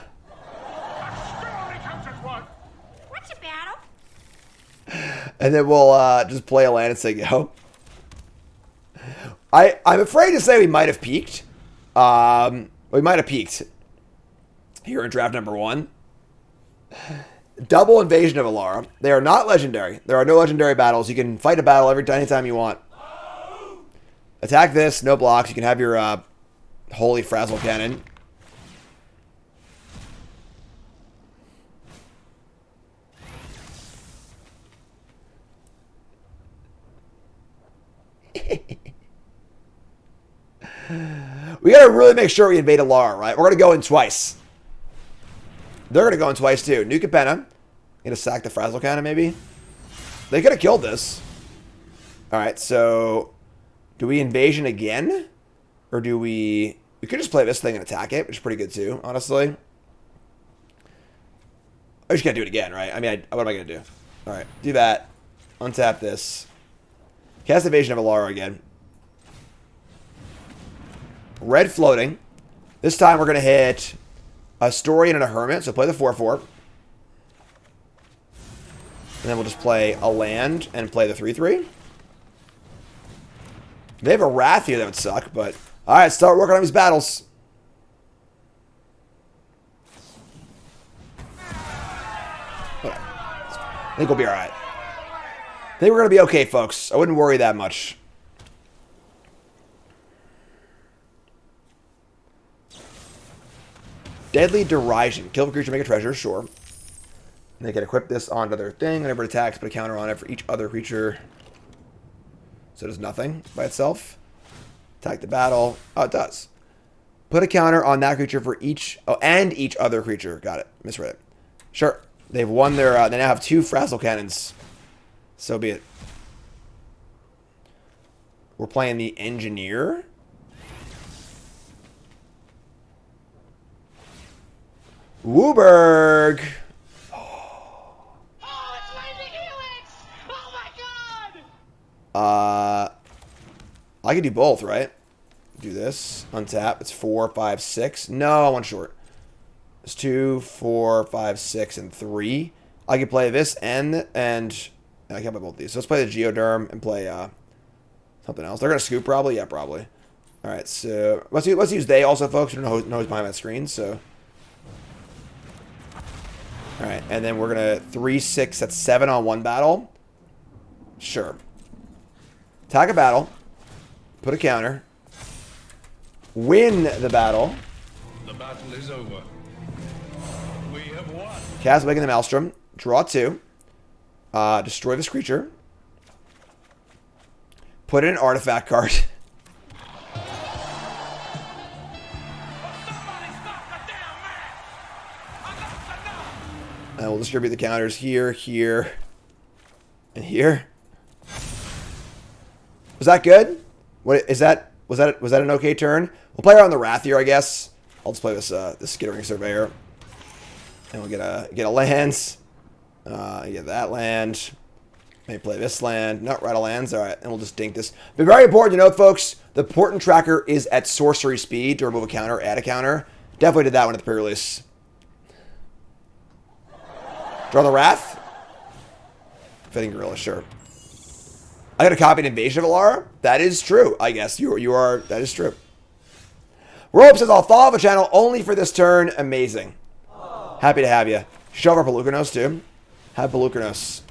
counts as one. What's a battle? And then we'll just play a land and say go. I'm afraid to say we might have peaked. We might have peaked here in draft number 1. Double Invasion of Alara. They are not legendary. There are no legendary battles. You can fight a battle anytime you want. Attack this, no blocks. You can have your Holy Frazzle Cannon. We gotta really make sure we invade Alara, right? We're gonna go in twice. They're gonna go in twice too. New Capenna. Gonna sack the Frazzle Cannon, maybe? They could have killed this. Alright, so... Do we invasion again? Or do we... We could just play this thing and attack it, which is pretty good too, honestly. I just gotta do it again, right? I mean, what am I gonna do? Alright, do that. Untap this. Cast Invasion of Alara again. Red floating. This time we're going to hit a Historian and a Hermit. So play the 4/4. And then we'll just play a land and play the 3/3. They have a Wrath here that would suck, but... Alright, start working on these battles. Okay. I think we'll be alright. I think we're going to be okay, folks. I wouldn't worry that much. Deadly Derision. Kill a creature, make a treasure, sure. And they can equip this onto their thing. Whenever it attacks, put a counter on it for each other creature. So it does nothing by itself. Attack the battle. Oh, it does. Put a counter on that creature for each... Oh, and each other creature. Got it. Misread it. Sure. They've won their... they now have 2 Frazzle Cannons. So be it. We're playing the Engineer. Wooberg. Oh, it's Lightning Helix! Oh my god! I can do both, right? Do this. Untap. It's 4, 5, 6. No, one short. It's 2, 4, 5, 6, and 3. I can play this and I can't play both these. So let's play the Geoderm and play something else. They're gonna scoop probably. Yeah, probably. All right. So let's use they also, folks. I don't know who's behind that screen. So all right, and then we're gonna 3, 6. That's 7 on one battle. Sure. Attack a battle. Put a counter. Win the battle. The battle is over. We have won. Cast Awaken the Maelstrom. Draw 2. Destroy this creature. Put in an artifact card. And we'll distribute the counters here, here, and here. Was that good? What is that? Was that an okay turn? We'll play around the Wrath here, I guess. I'll just play this Skittering Surveyor, and we'll get a lands. Get that land. Maybe play this land. Not Rattle lands. All right, and we'll just dink this. But very important to note, folks. The Portent Tracker is at sorcery speed to remove a counter, add a counter. Definitely did that one at the pre-release. Draw the Wrath. Fitting Gorilla, sure. I got a copy of Invasion of Alara. That is true. I guess you are. That is true. Rope says, I'll follow the channel only for this turn. Amazing. Happy to have you. Show our Pelucranos too. Have Pelucranos.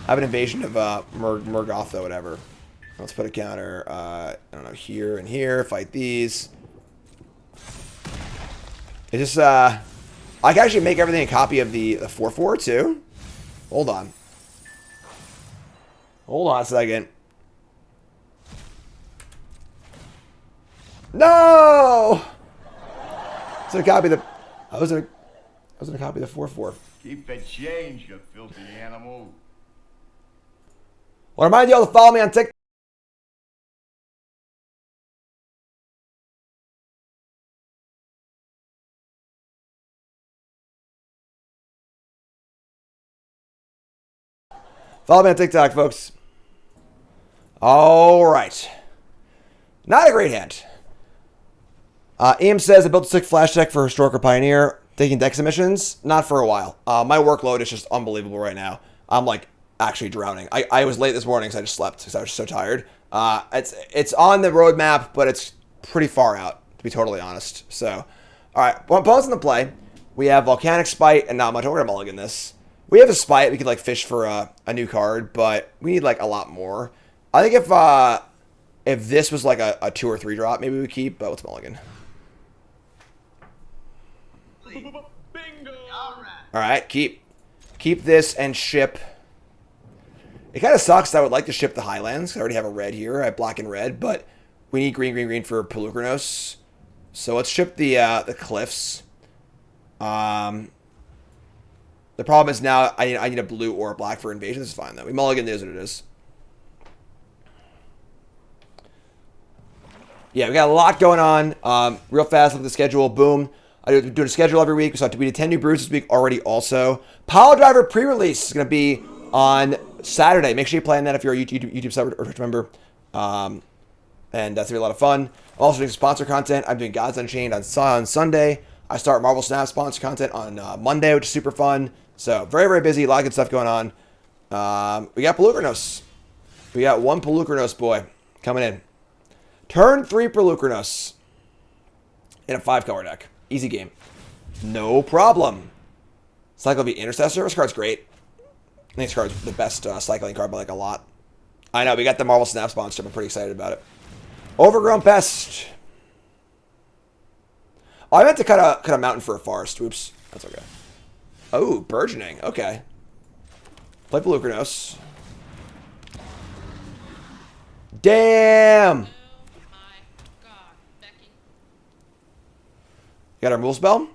Have an Invasion of Murgotha, whatever. Let's put a counter. I don't know, here and here. Fight these. It's just I can actually make everything a copy of the 4/4 too. Hold on. Hold on a second. No! I was gonna copy the. I was gonna copy the 4/4. Keep the change, you filthy animal. Well, remind you all to follow me on TikTok. Follow me on TikTok, folks. All right. Not a great hand. Ian says I built a sick flash deck for Historic or Pioneer, taking deck submissions. Not for a while. My workload is just unbelievable right now. I'm like actually drowning. I was late this morning, so I just slept because I was so tired. It's on the roadmap, but it's pretty far out, to be totally honest. So, all right. Well, opponents in the play. We have Volcanic Spite and not much. We're gonna mulligan this. We have a Spite. We could like fish for a new card, but we need like a lot more. I think if this was like a 2 or 3 drop, maybe we keep. But let's mulligan. Bingo! All right, keep this and ship. It kind of sucks that I would like to ship the Highlands. I already have a red here. I have black and red, but we need green, green, green for Pelucranos. So let's ship the Cliffs. The problem is now I need a blue or a black for Invasion. This is fine though. We mulligan is what it is. Yeah, we got a lot going on. Real fast, look at the schedule. Boom. I'm doing a schedule every week. So we did 10 new brews this week already also. Pile Driver pre-release is going to be on Saturday. Make sure you plan that if you're a YouTube sub or Twitch member. And that's going to be a lot of fun. I'm also doing sponsor content. I'm doing Gods Unchained on Sunday. I start Marvel Snap sponsor content on Monday, which is super fun. So very, very busy. A lot of good stuff going on. We got Pelucranos. We got one Pelucranos boy coming in. Turn 3 Pelucranos in a 5-color deck. Easy game. No problem. Cycle V Intercessor. This card's great. I think this card's the best cycling card by like a lot. I know, we got the Marvel Snap sponsor. I'm pretty excited about it. Overgrown Pest. Oh, I meant to cut a mountain for a forest. Oops. That's okay. Oh, Burgeoning. Okay. Play Pelucranos. Damn! Got our Mule Spell.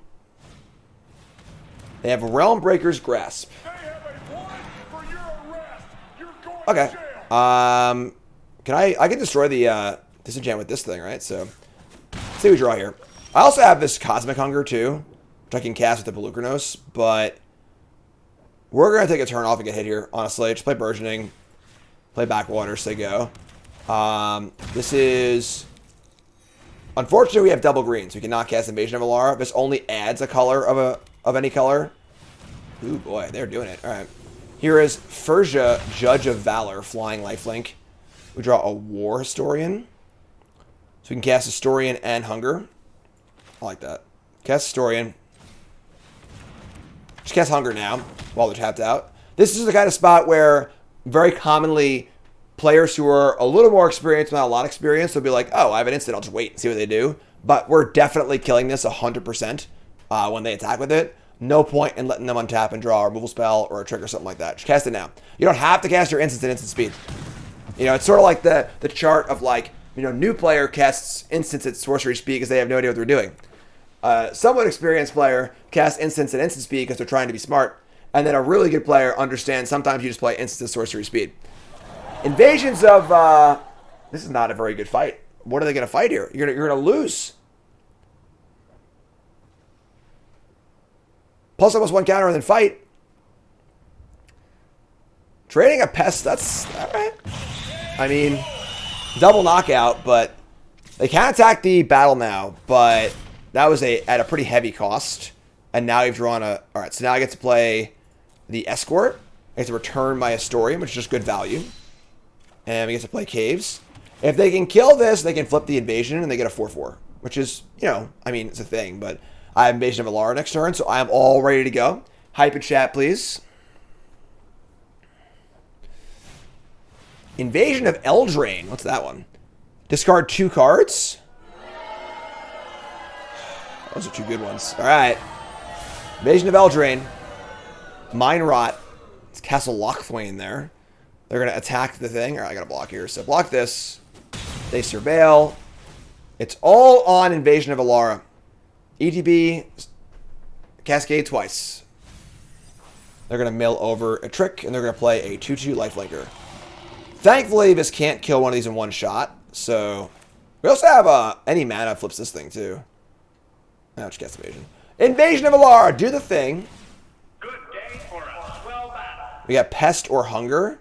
They have Realm Breaker's Grasp. They have a warrant for your arrest. You're going Okay. to jail. I can destroy the disenchant with this thing, right? So let's see what we draw here. I also have this Cosmic Hunger too. which I can cast with the Pelucranos, but we're going to take a turn off and get hit here, honestly. Just play Burgeoning, play Backwater, say go. This is... Unfortunately, we have double green, so we cannot cast Invasion of Alara. This only adds a color of any color. Ooh, boy, they're doing it. All right. Here is Furja, Judge of Valor, flying lifelink. We draw a War Historian. So we can cast Historian and Hunger. I like that. Cast Historian. Just cast Hunger now, while they're tapped out. This is the kind of spot where very commonly players who are a little more experienced, not a lot of experience, will be like, oh, I have an instant, I'll just wait and see what they do. But we're definitely killing this 100% when they attack with it. No point in letting them untap and draw a removal spell or a trick or something like that. Just cast it now. You don't have to cast your instants at instant speed. You know, it's sort of like the chart of like, you know, new player casts instants at sorcery speed because they have no idea what they're doing. Somewhat experienced player casts instants at instant speed because they're trying to be smart. And then a really good player understands sometimes you just play instants at sorcery speed. Invasions of... this is not a very good fight. What are they going to fight here? You're gonna lose. Plus almost one counter and then fight. Trading a pest, that's all right. I mean, double knockout, but they can attack the battle now, but that was at a pretty heavy cost. And now you've drawn a... All right, so now I get to play the Escort. I get to return my Historian, which is just good value. And we get to play Caves. If they can kill this, they can flip the Invasion and they get a 4/4, which is, you know, I mean, it's a thing, but I have Invasion of Alara next turn, so I am all ready to go. Hype in chat, please. Invasion of Eldraine. What's that one? Discard 2 cards. Those are 2 good ones. All right. Invasion of Eldraine. Mine Rot. It's Castle Lochthwain there. They're going to attack the thing. All right, I got to block here. So block this. They surveil. It's all on Invasion of Alara. ETB. Cascade twice. They're going to mill over a trick, and they're going to play a 2/2 lifelinker. Thankfully, this can't kill one of these in one shot. So we also have any mana flips this thing, too. Now just cast Invasion. Invasion of Alara. Do the thing. Good day for a swell battle. We got Pest or Hunger.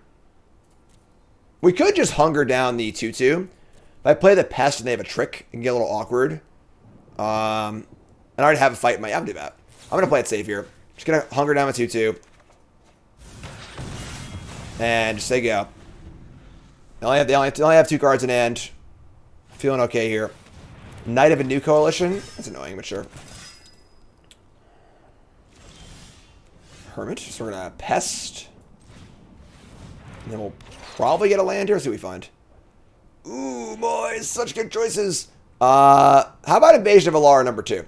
We could just Hunger down the 2/2. If I play the Pest and they have a trick, it can get a little awkward. And I already have a fight in my... I'm going to do that. I'm going to play it safe here. Just going to Hunger down my 2/2. And just say go. They only have 2 cards in hand. Feeling okay here. Knight of a New Coalition. That's annoying, but sure. Hermit. So we're going to Pest. And then we'll probably get a land here. Let's see what we find. Ooh, boys. Such good choices. How about Invasion of Alara number 2?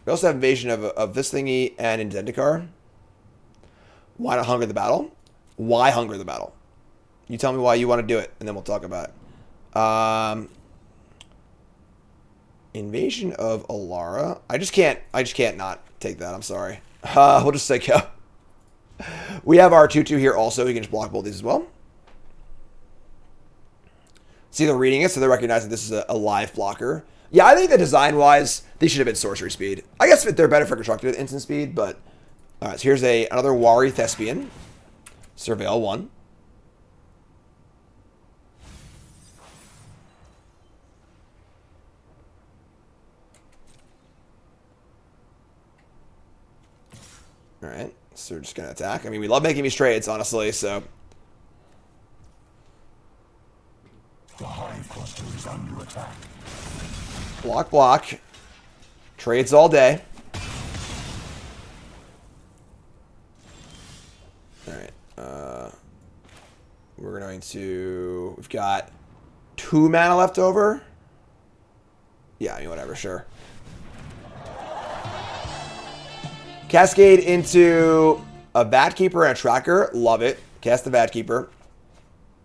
We also have Invasion of this thingy and Indendikar. Why not Hunger the Battle? Why Hunger the Battle? You tell me why you want to do it, and then we'll talk about it. Invasion of Alara. I just can't not take that. I'm sorry. We'll just say go. We have our 2/2 here also. We can just block both these as well. See, they're reading it, so they're recognizing this is a live blocker. Yeah, I think that design-wise, these should have been sorcery speed. I guess they're better for constructed instant speed, but... Alright, so here's another Wari Thespian. Surveil 1. Alright, so we're just going to attack. I mean, we love making these trades, honestly, so... The hive cluster is under attack. Block, block. Trades all day. Alright, we're going to... We've got 2 mana left over. Yeah, I mean, whatever, sure. Cascade into a Vat Keeper and a Tracker. Love it. Cast the Vat Keeper.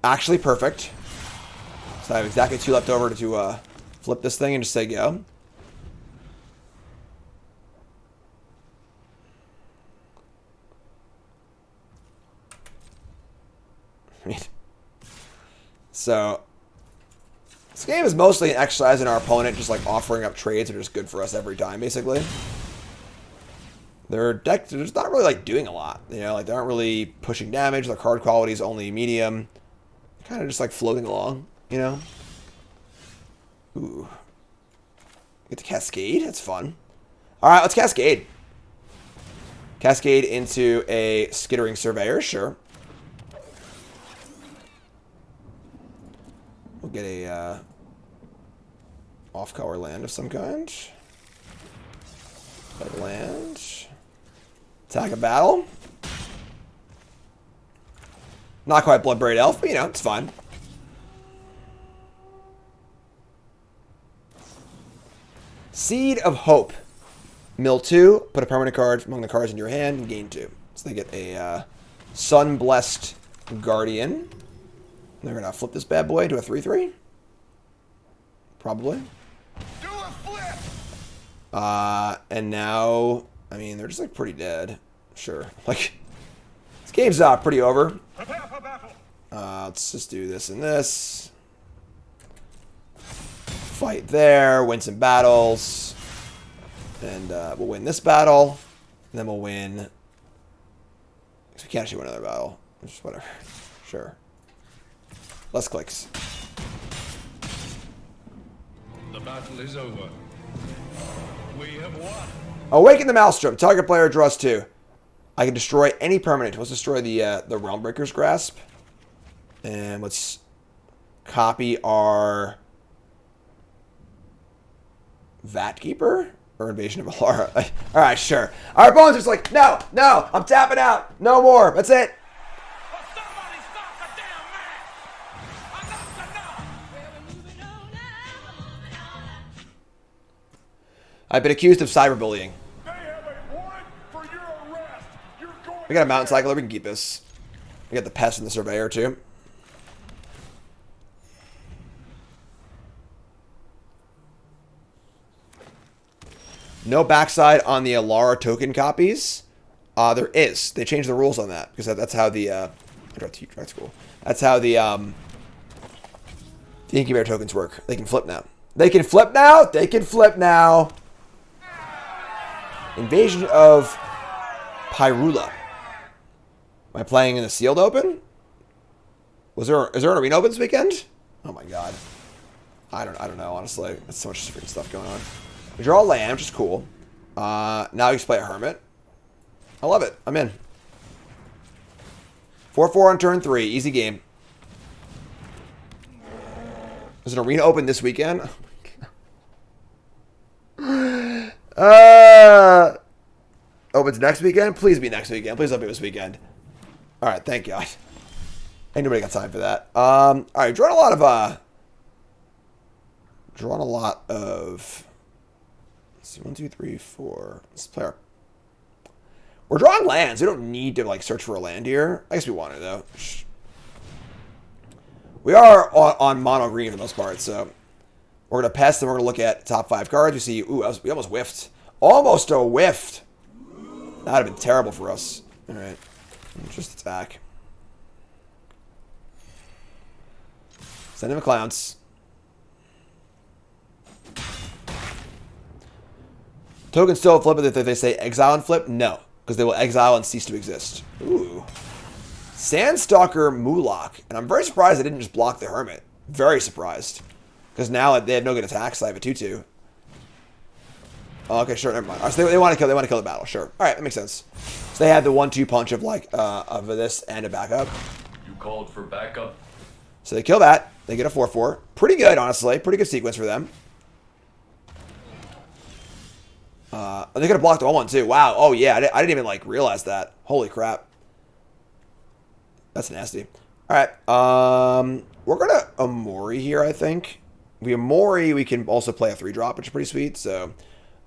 Actually perfect. So I have exactly 2 left over to flip this thing and just say go. So this game is mostly an exercise in our opponent just like offering up trades that are just good for us every time, basically. Their deck, they're just not really like doing a lot. You know, like they aren't really pushing damage. Their card quality is only medium. Kind of just like floating along, you know. Ooh. Get to Cascade. That's fun. All right, let's Cascade. Cascade into a Skittering Surveyor, sure. We'll get a off-color land of some kind. Play land. Attack a battle. Not quite Bloodbraid Elf, but you know, it's fine. Seed of Hope. Mill 2, put a permanent card among the cards in your hand and gain 2. So they get a Sun-Blessed Guardian. They're going to flip this bad boy to a 3/3. Probably. Do a flip! And now, I mean, they're just like pretty dead. Sure. Like, this game's pretty over. Prepare for battle! Let's just do this and this. Fight there, win some battles. And we'll win this battle. And then we'll win. We can't actually win another battle. Just whatever. Sure. Less clicks. The battle is over. We have won. Awaken the Maelstrom. Target player draws 2. I can destroy any permanent. Let's destroy the Realmbreaker's Grasp. And let's copy our Vatkeeper or Invasion of Alara. All right, sure. Our opponent's just like, no, I'm tapping out. No more. That's it. Somebody stop the damn match! Enough's enough! I've been accused of cyberbullying. They have a warrant for your arrest. You're going We got a Mountain Cycler. We can keep this. We got the Pest and the Surveyor, too. No backside on the Alara token copies. There is. They changed the rules on that because that's how the that's cool. That's how the incubator tokens work. They can flip now. They can flip now. They can flip now. Invasion of Pyrula. Am I playing in the sealed open? Is there an arena open this weekend? Oh my god. I don't know, honestly. There's so much freaking stuff going on. We draw a land, which is cool. Now you just play a Hermit. I love it. I'm in. 4/4 on turn 3. Easy game. Is an arena open this weekend? Opens next weekend? Please be next weekend. Please don't be this weekend. Alright, thank God. Ain't nobody got time for that. Alright, drawing a lot of... Let's see, 1, 2, 3, 4. Let's play our... We're drawing lands. We don't need to, like, search for a land here. I guess we want to, though. We are on mono green for the most part, so... We're going to pest, and we're going to look at top 5 cards. We see... Ooh, we almost whiffed. Almost a whiffed! That would have been terrible for us. Alright. Just attack. Send him a clowns. Token still flip it if they say exile and flip? No. Because they will exile and cease to exist. Ooh. Sandstalker Mulak. And I'm very surprised they didn't just block the Hermit. Very surprised. Because now they have no good attacks, so I have a 2/2. Oh, okay, sure, never mind. Right, so they want to kill the battle, sure. Alright, that makes sense. So they had the 1/2 punch of like of this and a backup. You called for backup? So they kill that. They get a 4/4. Pretty good, honestly. Pretty good sequence for them. They could have blocked the 1/1 too. Wow. Oh yeah, I didn't even like realize that. Holy crap. That's nasty. Alright. We're gonna Amori here, I think. If we Amori, we can also play a 3-drop, which is pretty sweet. So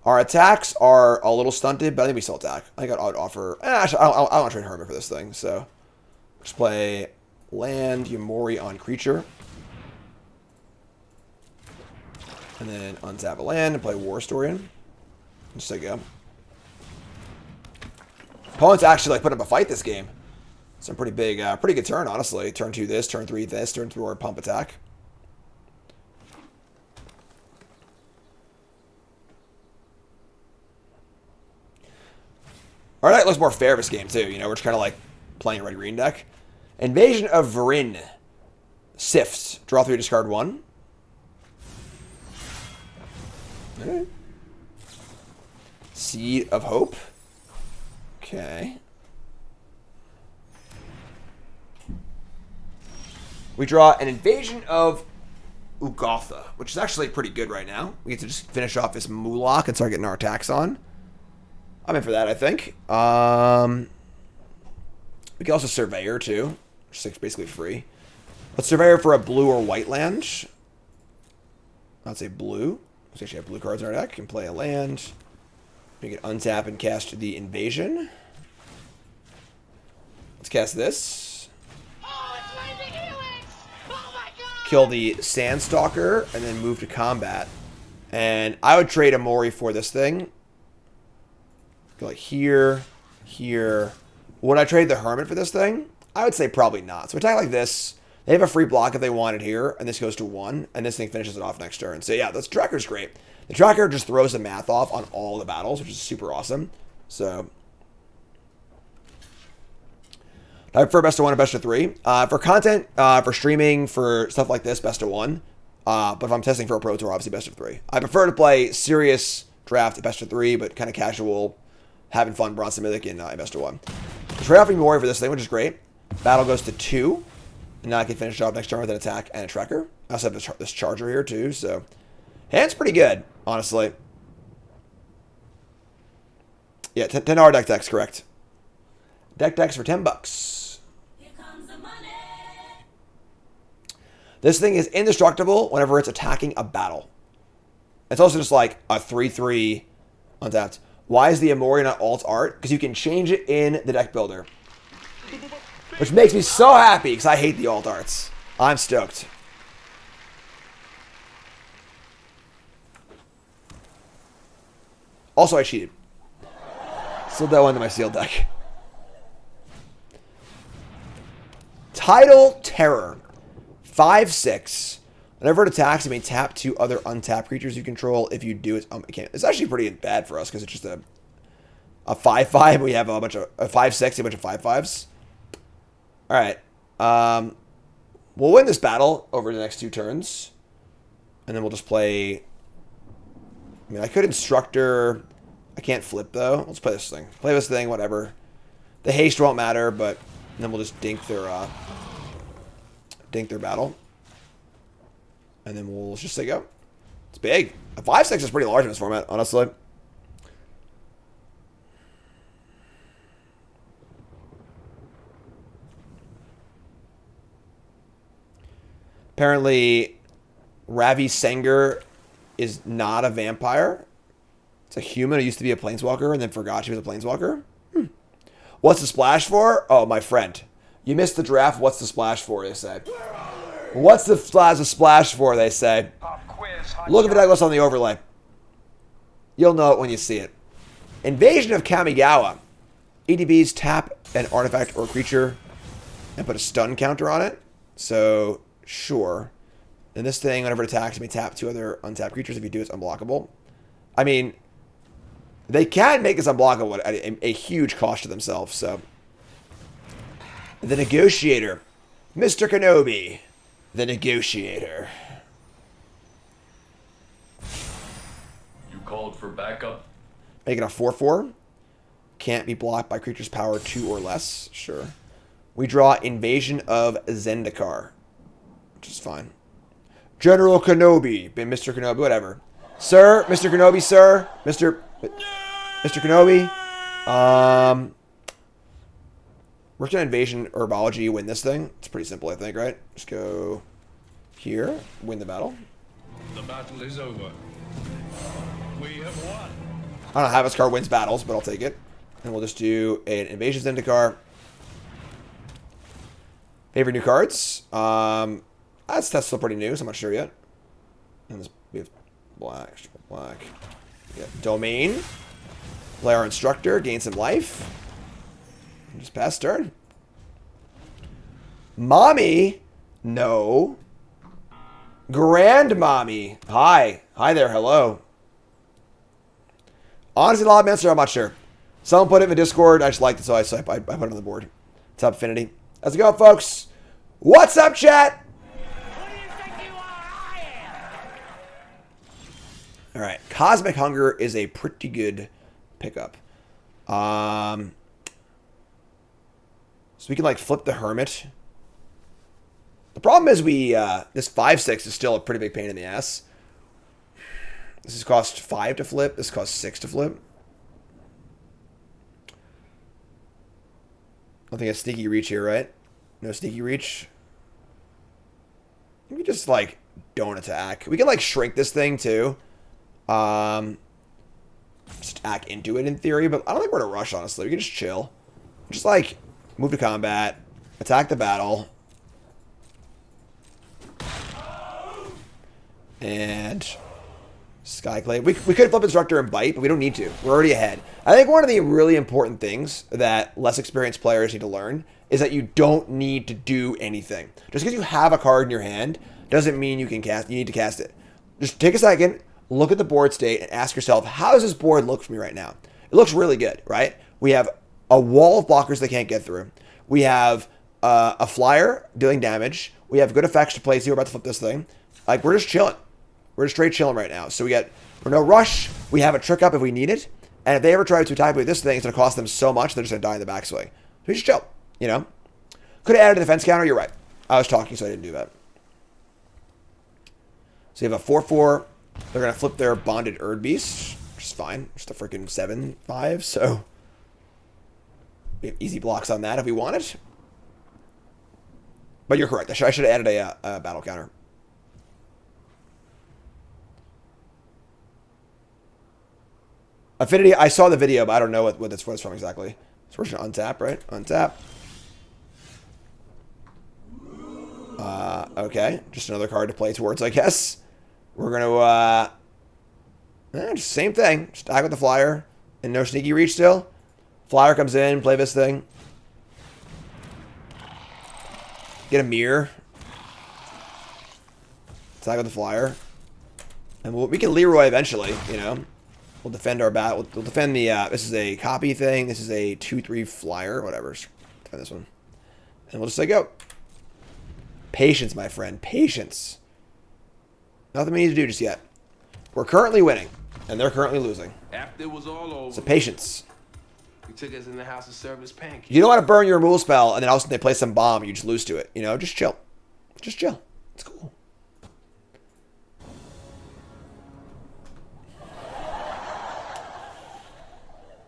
our attacks are a little stunted, but I think we still attack. I think I'd offer... Actually, I don't want to trade Hermit for this thing, so... Just play land, Yamori on creature. And then untap a land and play War Historian. Just like go. Opponents actually like put up a fight this game. Some pretty big, pretty good turn, honestly. Turn 2 this, turn 3 this, turn 4 pump attack. Our deck looks more fair this game, too. You know, we're just kind of like playing a red-green deck. Invasion of Varin. Sifts. Draw 3, discard 1. Alright. Seed of Hope. Okay. We draw an Invasion of Ugotha, which is actually pretty good right now. We get to just finish off this Mulak and start getting our attacks on. I'm in for that, I think. We can also Surveyor, too. Which is basically free. Let's Surveyor for a blue or white land. I'd say blue. Let's actually have blue cards in our deck. Can play a land. We can untap and cast the Invasion. Let's cast this. Oh, it's raining Helix! Oh my god! Kill the Sandstalker and then move to combat. And I would trade a Mori for this thing. Go like here, here. Would I trade the Hermit for this thing? I would say probably not. So attack like this. They have a free block if they want it here, and this goes to 1, and this thing finishes it off next turn. So yeah, this tracker's great. The tracker just throws the math off on all the battles, which is super awesome. So I prefer best of 1 or best of 3. For content, for streaming, for stuff like this, best of 1. But if I'm testing for a Pro Tour, obviously best of 3. I prefer to play serious draft at best of 3, but kind of casual, having fun Bronson Mythic in best of 1. Trade off Warrior for this thing, which is great. Battle goes to 2. And now I can finish it off next turn with an attack and a tracker. I also have this Charger here too, so hand's pretty good, honestly. Yeah, $10 deck decks, correct. Deck decks for $10. Here comes the money. This thing is indestructible whenever it's attacking a battle. It's also just like a 3/3 untapped. Why is the Amori not alt art? Because you can change it in the deck builder. Which makes me so happy, because I hate the alt arts. I'm stoked. Also, I cheated. Slid that one to my sealed deck. Tidal Terror. 5/6. Whenever it attacks, it may tap 2 other untapped creatures you control. If you do, it can't. It's actually pretty bad for us, because it's just a 5/5. We have a bunch of a 5/6, a bunch of 5/5s. All right. We'll win this battle over the next 2 turns. And then we'll just play... I mean, I could Instructor. I can't flip, though. Let's play this thing. Play this thing, whatever. The haste won't matter, but then we'll just dink their battle. And then we'll just say go. It's big. A 5/6 is pretty large in this format, honestly. Apparently, Ravi Senger is not a vampire. It's a human who used to be a planeswalker and then forgot she was a planeswalker. What's the splash for? Oh, my friend. You missed the draft. What's the splash for, they say. What's the splash for, they say. Look at the deck list on the overlay. You'll know it when you see it. Invasion of Kamigawa. EDBs tap an artifact or creature and put a stun counter on it. So... sure. And this thing, whenever it attacks, it may tap 2 other untapped creatures. If you do, it's unblockable. I mean, they can make this unblockable at a huge cost to themselves, so. The Negotiator. Mr. Kenobi. The Negotiator. You called for backup? Make it a 4/4. Can't be blocked by creatures power 2 or less. Sure. We draw Invasion of Zendikar. Which is fine. General Kenobi. Been Mr. Kenobi, whatever. Sir, Mr. Kenobi, sir. Mr. Kenobi. We're gonna Invasion Herbology, win this thing. It's pretty simple, I think, right? Just go here, win the battle. The battle is over. We have won. I don't know how this card wins battles, but I'll take it. And we'll just do an Invasion Zendikar. Favorite new cards? That's still pretty new, so I'm not sure yet. And this, we have black. We got Domain. Play our Instructor, gain some life. And just pass turn. Mommy? No. Grandmommy. Hi. Hi there, hello. Honestly, Lobmancer, I'm not sure. Someone put it in the Discord. I just liked it, so I put it on the board. What's up, Affinity? How's it going, folks? What's up, chat? Who do you think you are? I am. All right. Cosmic Hunger is a pretty good pickup. So we can, like, flip the Hermit. The problem is this 5/6 is still a pretty big pain in the ass. This is cost 5 to flip. This costs 6 to flip. I don't think a sneaky reach here, right? No sneaky reach. We just, like, don't attack. We can, like, shrink this thing, too. Just attack into it, in theory. But I don't think we're in a rush, honestly. We can just chill. Just, like, move to combat. Attack the battle. And Skyclave. We could flip Instructor and Bite, but we don't need to. We're already ahead. I think one of the really important things that less experienced players need to learn is that you don't need to do anything. Just because you have a card in your hand doesn't mean you need to cast it. Just take a second, look at the board state, and ask yourself, how does this board look for me right now? It looks really good, right? We have a wall of blockers they can't get through. We have a flyer dealing damage. We have good effects to play. See, we're about to flip this thing. Like, we're just chilling. We're just straight chilling right now. So we're no rush. We have a trick up if we need it. And if they ever try to attack with this thing, it's going to cost them so much, they're just going to die in the backswing. So we just chill, you know? Could have added a defense counter. You're right. I was talking, so I didn't do that. So you have a 4/4. They're going to flip their Bonded Erd Beast, which is fine. Just a freaking 7/5, so we have easy blocks on that if we want it. But you're correct. I should have added a battle counter. Affinity, I saw the video, but I don't know what it's from exactly. So we're just going to untap, right? Untap. Okay. Just another card to play towards, I guess. We're going to, just same thing. Just attack with the flyer. And no sneaky reach still. Flyer comes in, play this thing. Get a mirror. Attack with the flyer. And we can Leroy eventually, you know. We'll defend our bat. We'll defend the, this is a copy thing. This is a 2/3 flyer, whatever. Defend this one. And we'll just say go. Patience, my friend. Patience. Nothing we need to do just yet. We're currently winning, and they're currently losing. After it was all over, So patience. he took us in the house and served us pancakes. You don't want to burn your removal spell, and then all of a sudden they play some bomb, you just lose to it. You know, just chill. Just chill. It's cool.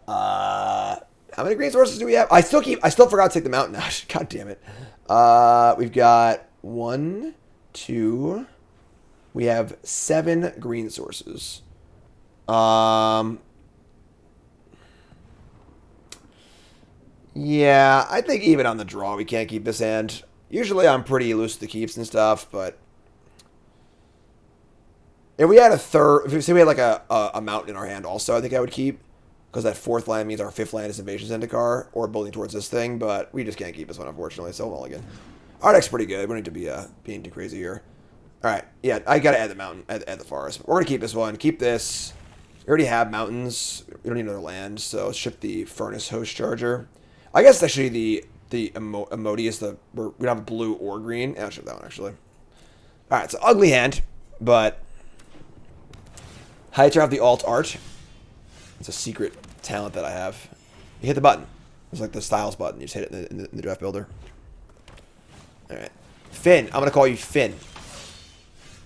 How many green sources do we have? I still forgot to take the mountain out. God damn it. We've got 1, 2. We have 7 green sources. Yeah, I think even on the draw we can't keep this hand. Usually I'm pretty loose with the keeps and stuff, but if we had a third, if we had like a mountain in our hand also, I think I would keep. Because that 4th land means our 5th land is Invasion Zendikar, or building towards this thing, but we just can't keep this one, unfortunately, so mulligan. Our deck's pretty good. We don't need to be being too crazy here. Alright, yeah, I gotta add the mountain, add the forest. We're gonna keep this one. Keep this. We already have mountains. We don't need another land, so let's ship the Furnace Host Charger. I guess actually the Emoti is we don't have blue or green. Yeah, I'll ship that one, actually. Alright, it's an ugly hand, but Heights have the alt art. It's a secret talent that I have. You hit the button. It's like the Styles button. You just hit it in the draft builder. Alright. Finn. I'm going to call you Finn.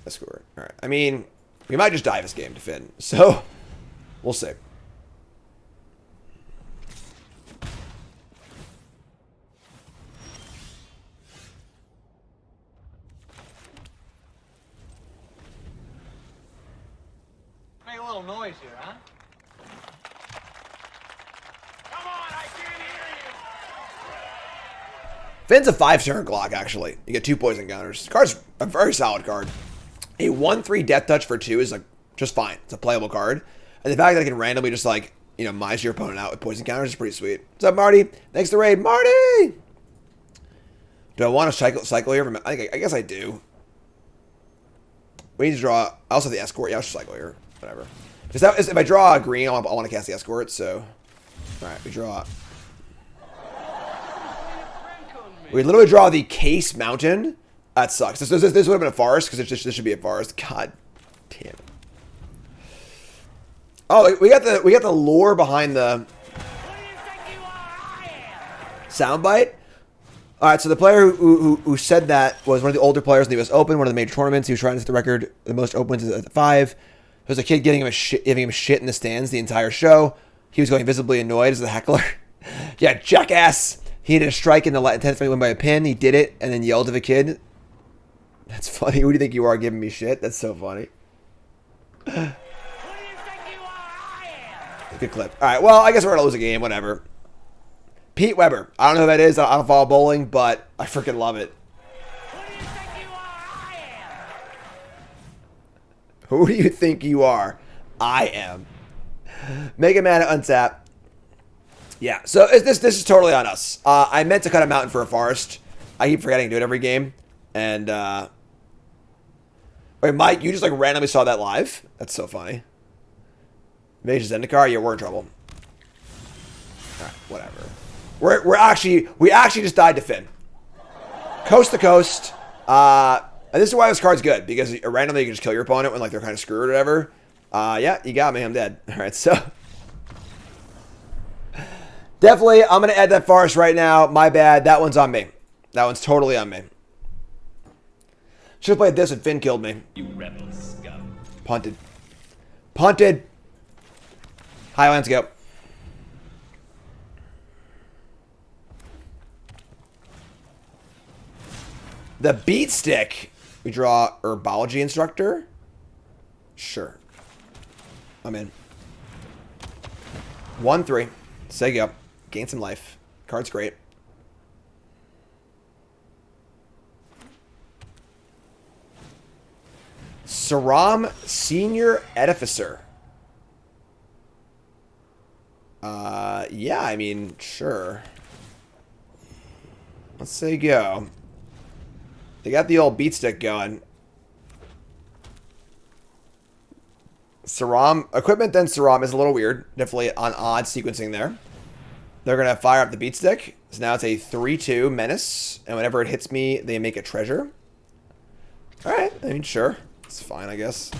Let's score. Alright. I mean, we might just die this game to Finn. So, we'll see. Make a little noise here, huh? Come on, I can't hear you. Finn's a 5-turn Glock, actually. You get 2 poison counters. The card's a very solid card. A 1/3 Death Touch for 2 is like just fine. It's a playable card. And the fact that I can randomly just like, you know, mize your opponent out with poison counters is pretty sweet. What's up, Marty? Thanks to the raid. Marty! Do I want to cycle here? I guess I do. We need to draw. I also have the Escort. Yeah, I'll just cycle here. Whatever. If I draw a green, I want to cast the Escort, so Alright, we draw. We literally draw the Case Mountain. That sucks. This would have been a forest, because this should be a forest. God damn it. Oh, we got the lore behind the soundbite. All right, so the player who said that was one of the older players in the U.S. Open, one of the major tournaments. He was trying to set the record, the most opens at 5. There was a kid giving him shit in the stands the entire show. He was going visibly annoyed as the heckler. Yeah, jackass. He had a strike in the 10th win by a pin. He did it and then yelled at the kid. That's funny. Who do you think you are giving me shit? That's so funny. Good clip. All right, well, I guess we're going to lose a game. Whatever. Pete Weber. I don't know who that is. I don't follow bowling, but I freaking love it. Who do you think you are? I am. Mega Man untap. Yeah, so this is totally on us. I meant to cut a mountain for a forest. I keep forgetting to do it every game. And, wait, Mike, you just like randomly saw that live? That's so funny. Mage Zendikar? Yeah, we're in trouble. Alright, whatever. We actually just died to Finn. Coast to coast. And this is why this card's good, because randomly you can just kill your opponent when like they're kind of screwed or whatever. Yeah, you got me. I'm dead. Alright, so definitely I'm gonna add that forest right now. My bad. That one's on me. That one's totally on me. Should have played this and Finn killed me. You rebel scum. Punted. Punted. Highlands go. The beat stick. We draw herbology instructor. Sure. I'm in. 1-3. Say go. Gain some life. Card's great. Saram Senior Edificer. Yeah, I mean, sure. Let's say go. They got the old beat stick going. Saram, equipment then Saram is a little weird. Definitely on odd sequencing there. They're going to fire up the beat stick. So now it's a 3-2 menace. And whenever it hits me, they make a treasure. Alright, I mean, sure. It's fine, I guess.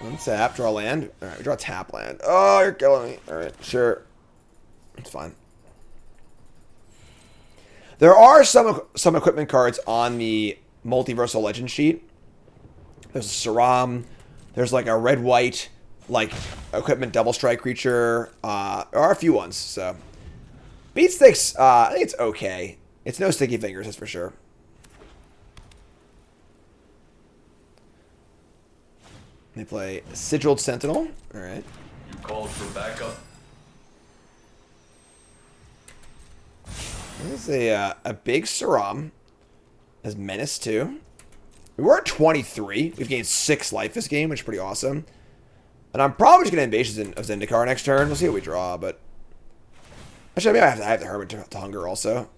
Untap, draw land. Alright, we draw tap land. Oh, you're killing me. Alright, sure. It's fine. There are some equipment cards on the Multiversal Legend sheet. There's a Saram. There's like a red-white, like, equipment double strike creature. There are a few ones, so. Beat Sticks, I think it's okay. It's no sticky fingers, that's for sure. They play Sigiled Sentinel. Alright. You called for backup. This is a big Saram. Has Menace too. We were at 23. We've gained 6 life this game, which is pretty awesome. And I'm probably just going to Invasions of Zendikar next turn. We'll see what we draw, but... Actually, maybe I have the Hermit to Hunger also.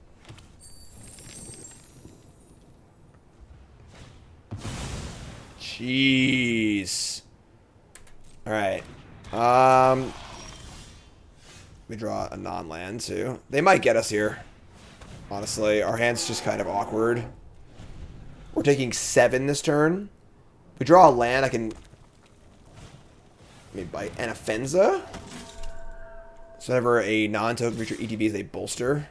Jeez. Alright. We draw a non-land too. They might get us here. Honestly, our hand's just kind of awkward. We're taking 7 this turn. If we draw a land, I can... maybe buy Anafenza. So whenever a non-token creature ETBs, they bolster.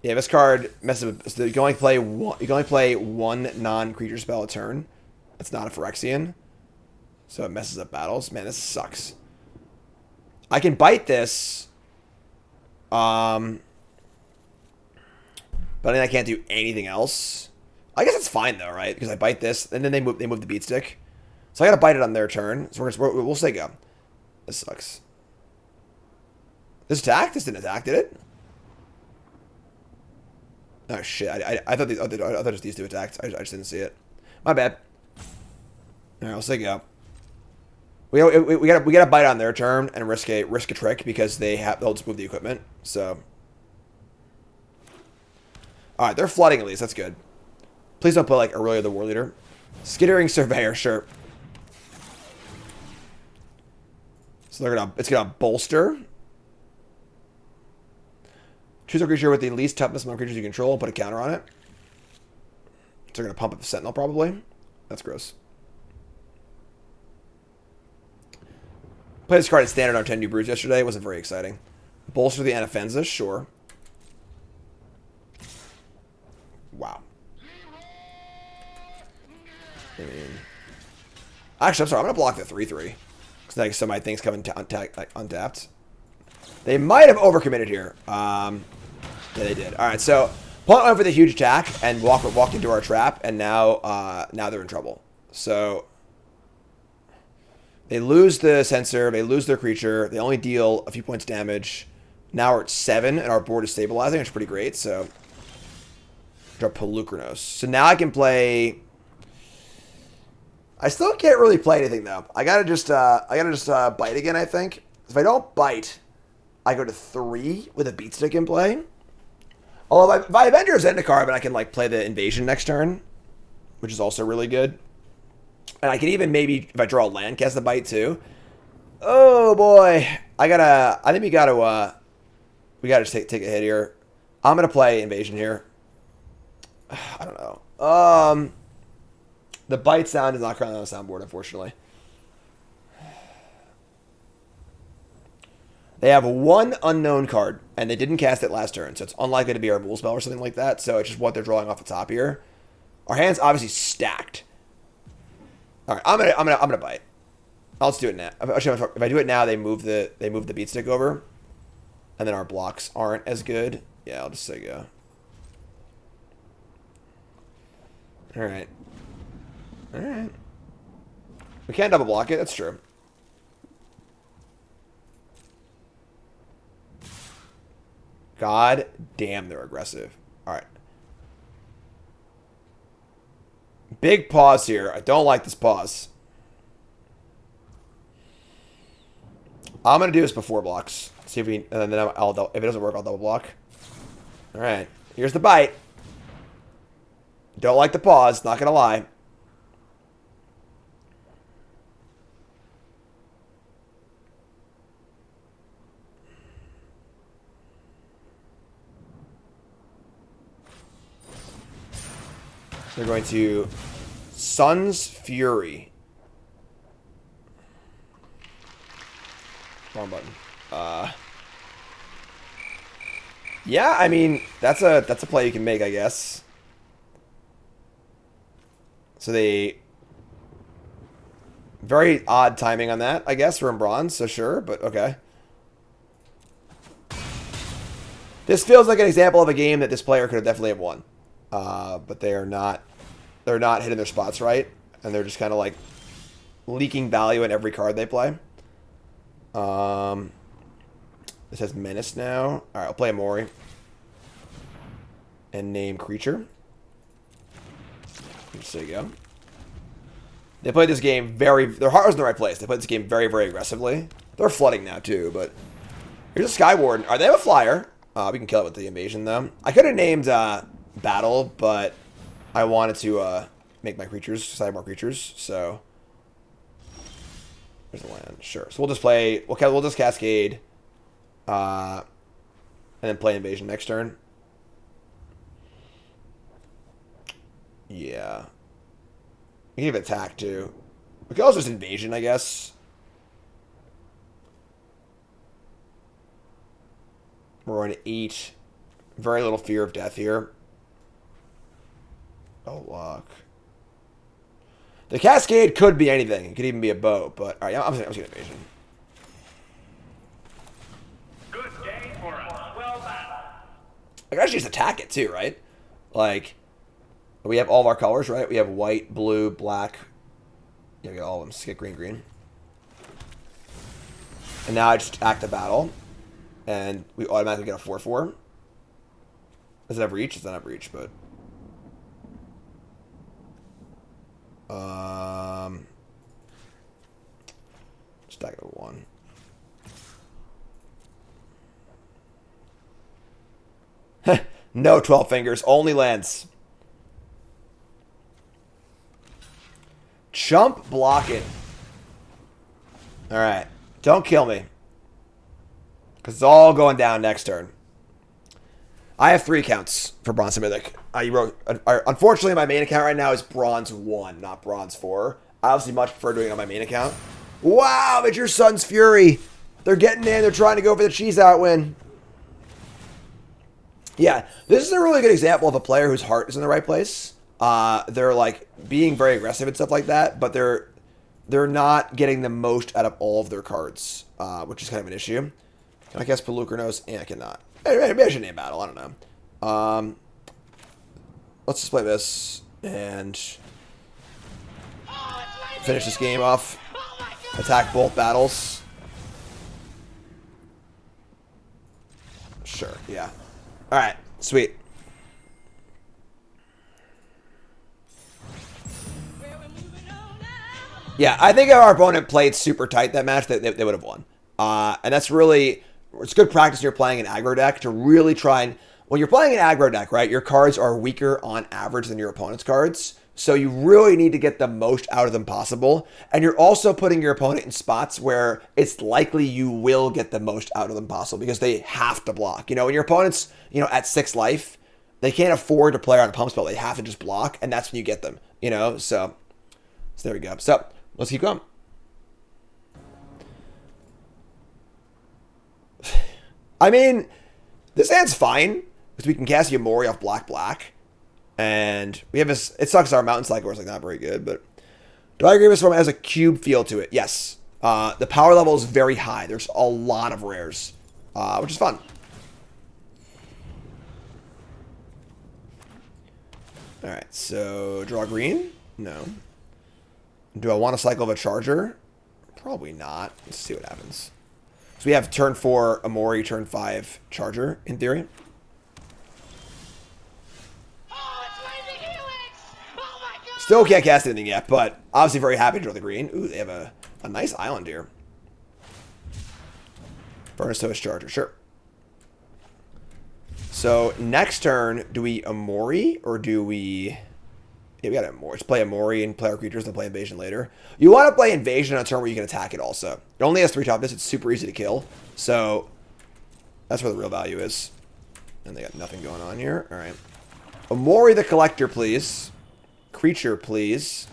Yeah, this card messes with... So you can only play one non-creature spell a turn. That's not a Phyrexian. So it messes up battles. Man, this sucks. I can bite this. But I think I can't do anything else. I guess it's fine though, right? Because I bite this, and then they move the beat stick. So I gotta bite it on their turn. So we'll say go. This sucks. This attack? This didn't attack, did it? Oh shit! I thought just these two attacked. I just didn't see it. My bad. All right, I'll say go. We gotta bite on their turn and risk a trick because they'll just move the equipment. So, all right, they're flooding at least. That's good. Please don't put like Aurelia the War Leader. Skittering Surveyor, sure. So it's gonna bolster. Choose a creature with the least toughness among creatures you control and put a counter on it. So they're gonna pump up the Sentinel probably. That's gross. Played this card at standard on 10 New Brews yesterday. It wasn't very exciting. Bolster the Anafenza, sure. Wow. I mean, actually, I'm sorry. I'm gonna block the 3/3 because like some of my things come untapped. They might have overcommitted here. Yeah, they did. All right, so opponent went for the huge attack and walked into our trap, and now they're in trouble. So they lose the sensor, they lose their creature, they only deal a few points damage. Now we're at 7, and our board is stabilizing, which is pretty great. So draw Pelucranos. So now I can play. I still can't really play anything though. I gotta just bite again. I think if I don't bite, I go to 3 with a beat stick in play. Although if I Avenger of Zendikar, but I can like play the invasion next turn, which is also really good. And I can even maybe if I draw a land, cast the bite too. Oh boy, I think we gotta just take a hit here. I'm gonna play invasion here. I don't know. The bite sound is not currently on the soundboard, unfortunately. They have 1 unknown card, and they didn't cast it last turn, so it's unlikely to be our Mool Spell or something like that. So it's just what they're drawing off the top here. Our hand's obviously stacked. All right, I'm gonna bite. I'll just do it now. If I do it now, they move the beat stick over, and then our blocks aren't as good. Yeah, I'll just say go. All right. All right. We can't double block it. That's true. God damn, they're aggressive. All right. Big pause here. I don't like this pause. I'm gonna do this before blocks. See if we, and then if it doesn't work, I'll double block. All right. Here's the bite. Don't like the pause. Not gonna lie. They're going to Sun's Fury. Wrong button. Yeah, I mean that's a play you can make, I guess. So they very odd timing on that, I guess. We're in bronze, so sure, but okay. This feels like an example of a game that this player could have definitely have won. But they're not hitting their spots right, and they're just kind of like leaking value in every card they play. This has Menace now. All right, I'll play a Mori and name creature. There you go. They played this game their heart was in the right place. They played this game very, very aggressively. They're flooding now too, but here's a Skywarden. All right, they have a flyer. We can kill it with the invasion though. I could have named Battle, but I wanted to make my creatures, so I have more creatures, so there's the land. Sure. So we'll just play, we'll just Cascade, and then play Invasion next turn. Yeah. We can give attack too. We can also just Invasion, I guess. We're going to eat. Very little fear of death here. Oh, luck. The Cascade could be anything. It could even be a bow, but all right, I'm just gonna Invasion. Good game for us. Well done. I can actually just attack it too, right? Like, we have all of our colors, right? We have white, blue, black. Yeah, we got all of them. Just get green, green. And now I just attack the battle, and we automatically get a 4/4. Does it have reach? It doesn't have reach, but stack it with 1. No 12 fingers, only lands. Chump block it. Alright. Don't kill me. Because it's all going down next turn. I have 3 accounts for Bronze and Mythic. Unfortunately, my main account right now is Bronze 1, not Bronze 4. I obviously much prefer doing it on my main account. Wow, it's your Son's Fury. They're getting in. They're trying to go for the cheese out win. Yeah, this is a really good example of a player whose heart is in the right place. They're like being very aggressive and stuff like that, but they're not getting the most out of all of their cards, which is kind of an issue. Can I cast Pelucranos? Yeah, I cannot. Maybe I should name battle. I don't know. Let's just play this and finish this game off. Attack both battles. Sure, yeah. Alright, sweet. Yeah, I think if our opponent played super tight that match, they would have won. And that's really... It's good practice when you're playing an aggro deck to really try and... When you're playing an aggro deck, right, your cards are weaker on average than your opponent's cards. So you really need to get the most out of them possible. And you're also putting your opponent in spots where it's likely you will get the most out of them possible because they have to block. You know, when your opponent's, you know, at 6 life, they can't afford to play on a pump spell. They have to just block, and that's when you get them, you know? So there we go. So let's keep going. I mean, this hand's fine because we can cast Yamori off black. And we have this. It sucks our Mountain Cycle is like not very good, but do I agree with this one? It has a cube feel to it. Yes. The power level is very high. There's a lot of rares, which is fun. All right, so draw green? No. Do I want to cycle of a Charger? Probably not. Let's see what happens. So we have turn 4 Amori, turn 5 Charger, in theory. Still can't cast anything yet, but obviously very happy to draw the green. Ooh, they have a nice island here. Furnace Toast Charger, sure. So next turn, do we Amori or do we... Yeah, we got Amori. Let's play Amori and play our creatures, then play Invasion later. You want to play Invasion on a turn where you can attack it also. It only has 3 toughness. It's super easy to kill. So that's where the real value is. And they got nothing going on here. All right. Amori the Collector, please. Creature, please.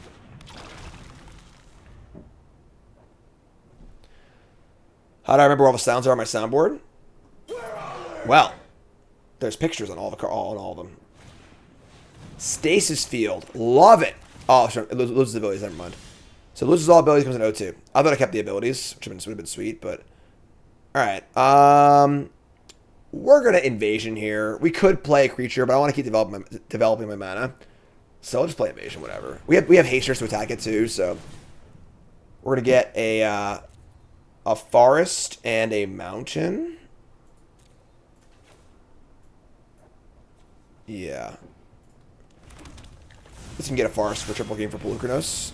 How do I remember where all the sounds are on my soundboard? Well, there's pictures on all of them. Stasis Field. Love it. Oh, sorry. It loses abilities. Never mind. So it loses all abilities, comes in O2. I thought I kept the abilities, which would have been sweet, but... Alright. We're going to Invasion here. We could play a creature, but I want to keep developing my mana. So I'll just play Invasion, whatever. We have hasters to attack it too, so... We're going to get a forest and a mountain. Yeah. Let's get a forest for triple game for Pelucranos.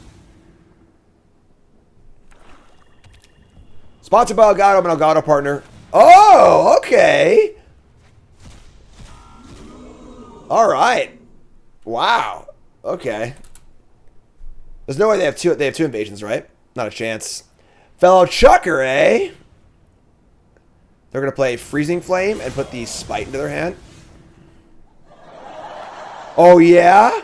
Sponsored by Elgato, my Elgato partner. Oh, okay. All right. Wow. Okay. There's no way they have two invasions, right? Not a chance. Fellow Chucker, eh? They're gonna play Freezing Flame and put the Spite into their hand. Oh yeah.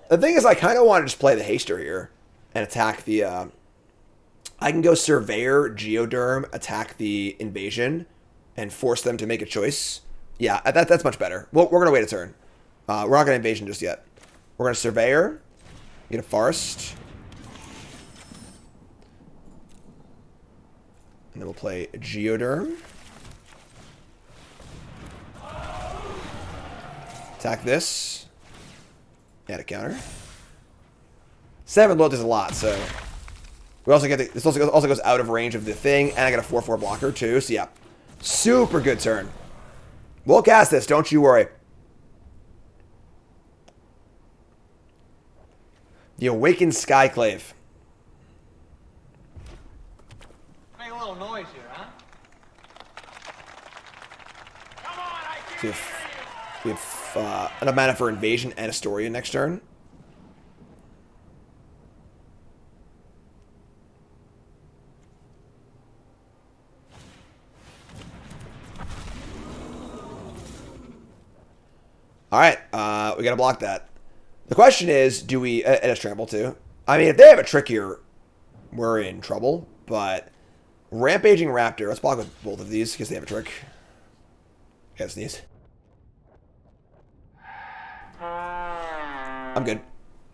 The thing is, I kind of want to just play the Haster here and attack the... I can go Surveyor, Geoderm, attack the Invasion, and force them to make a choice. Yeah, that's much better. Well, we're going to wait a turn. We're not going to Invasion just yet. We're going to Surveyor, get a Forest, and then we'll play Geoderm. Attack this. Add a counter. 7 loyalty is a lot, so we also get this also goes out of range of the thing, and I got a 4/4 blocker too. So yeah, super good turn. We'll cast this, don't you worry. The Awakened Skyclave. Make a little noise here, huh? Come on, We have enough mana for Invasion and Astoria next turn. All right, we got to block that. The question is, do we... And it's trample, too. I mean, if they have a trick here, we're in trouble. But Rampaging Raptor. Let's block with both of these because they have a trick. Okay, sneeze. I'm good.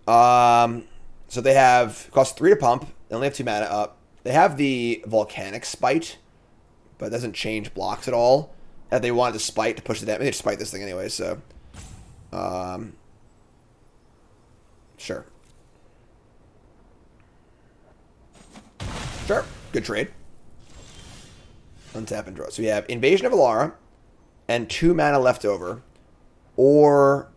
So they have... Cost 3 to pump. They only have 2 mana up. They have the Volcanic Spite, but it doesn't change blocks at all. That they wanted to spite to push the damage. They just spite this thing anyway, so... Sure. Sure. Good trade. Untap and draw. So we have Invasion of Alara and 2 mana left over. Or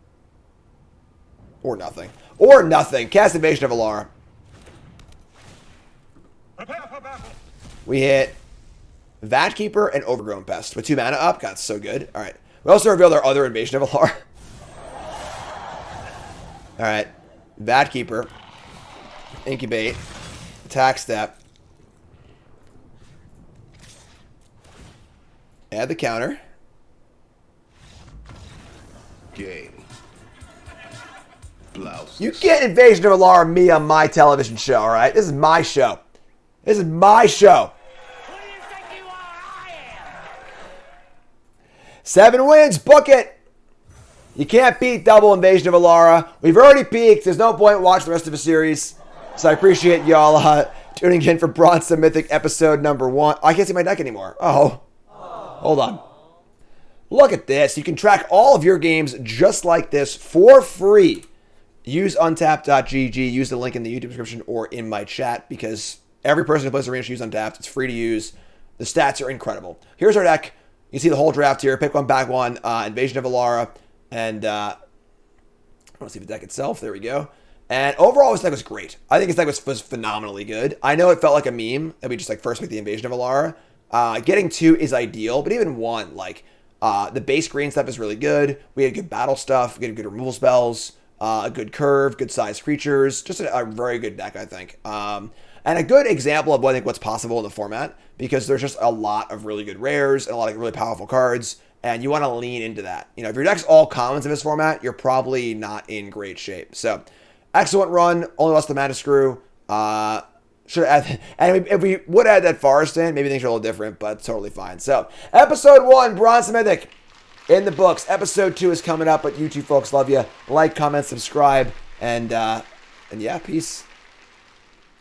nothing. Or nothing. Cast Invasion of Alara. We hit Vatkeeper and Overgrown Pest with 2 mana up. God, so good. Alright. We also revealed our other Invasion of Alara. Alright. Vatkeeper. Incubate. Attack step. Add the counter. Game. Blouse. You get Invasion of Alara me on my television show, alright? This is my show. This is my show. Who do you think you are? I am. 7 wins. Book it. You can't beat double Invasion of Alara. We've already peaked. There's no point watching the rest of the series. So I appreciate y'all tuning in for Bronze Mythic episode number 1. Oh, I can't see my deck anymore. Oh. Hold on. Look at this. You can track all of your games just like this for free. Use untap.gg. Use the link in the YouTube description or in my chat because every person who plays Arena should use Untapped. It's free to use. The stats are incredible. Here's our deck. You can see the whole draft here. Pick one, back one. Invasion of Alara. And I want to see the deck itself. There we go. And overall, this deck was great. I think this deck was phenomenally good. I know it felt like a meme that we just like first picked the Invasion of Alara. Getting 2 is ideal, but even 1, like the base green stuff is really good. We had good battle stuff. We had good removal spells. A good curve, good sized creatures. Just a very good deck, I think. And a good example of what's possible in the format because there's just a lot of really good rares and a lot of really powerful cards. And you want to lean into that. You know, if your deck's all commons in this format, you're probably not in great shape. So, excellent run. Only lost the mana screw. Should add, and if we would add that forest in, maybe things are a little different, but it's totally fine. So, episode 1, Bronze Mythic, in the books. Episode 2 is coming up, but you two folks love you. Like, comment, subscribe, and yeah, peace.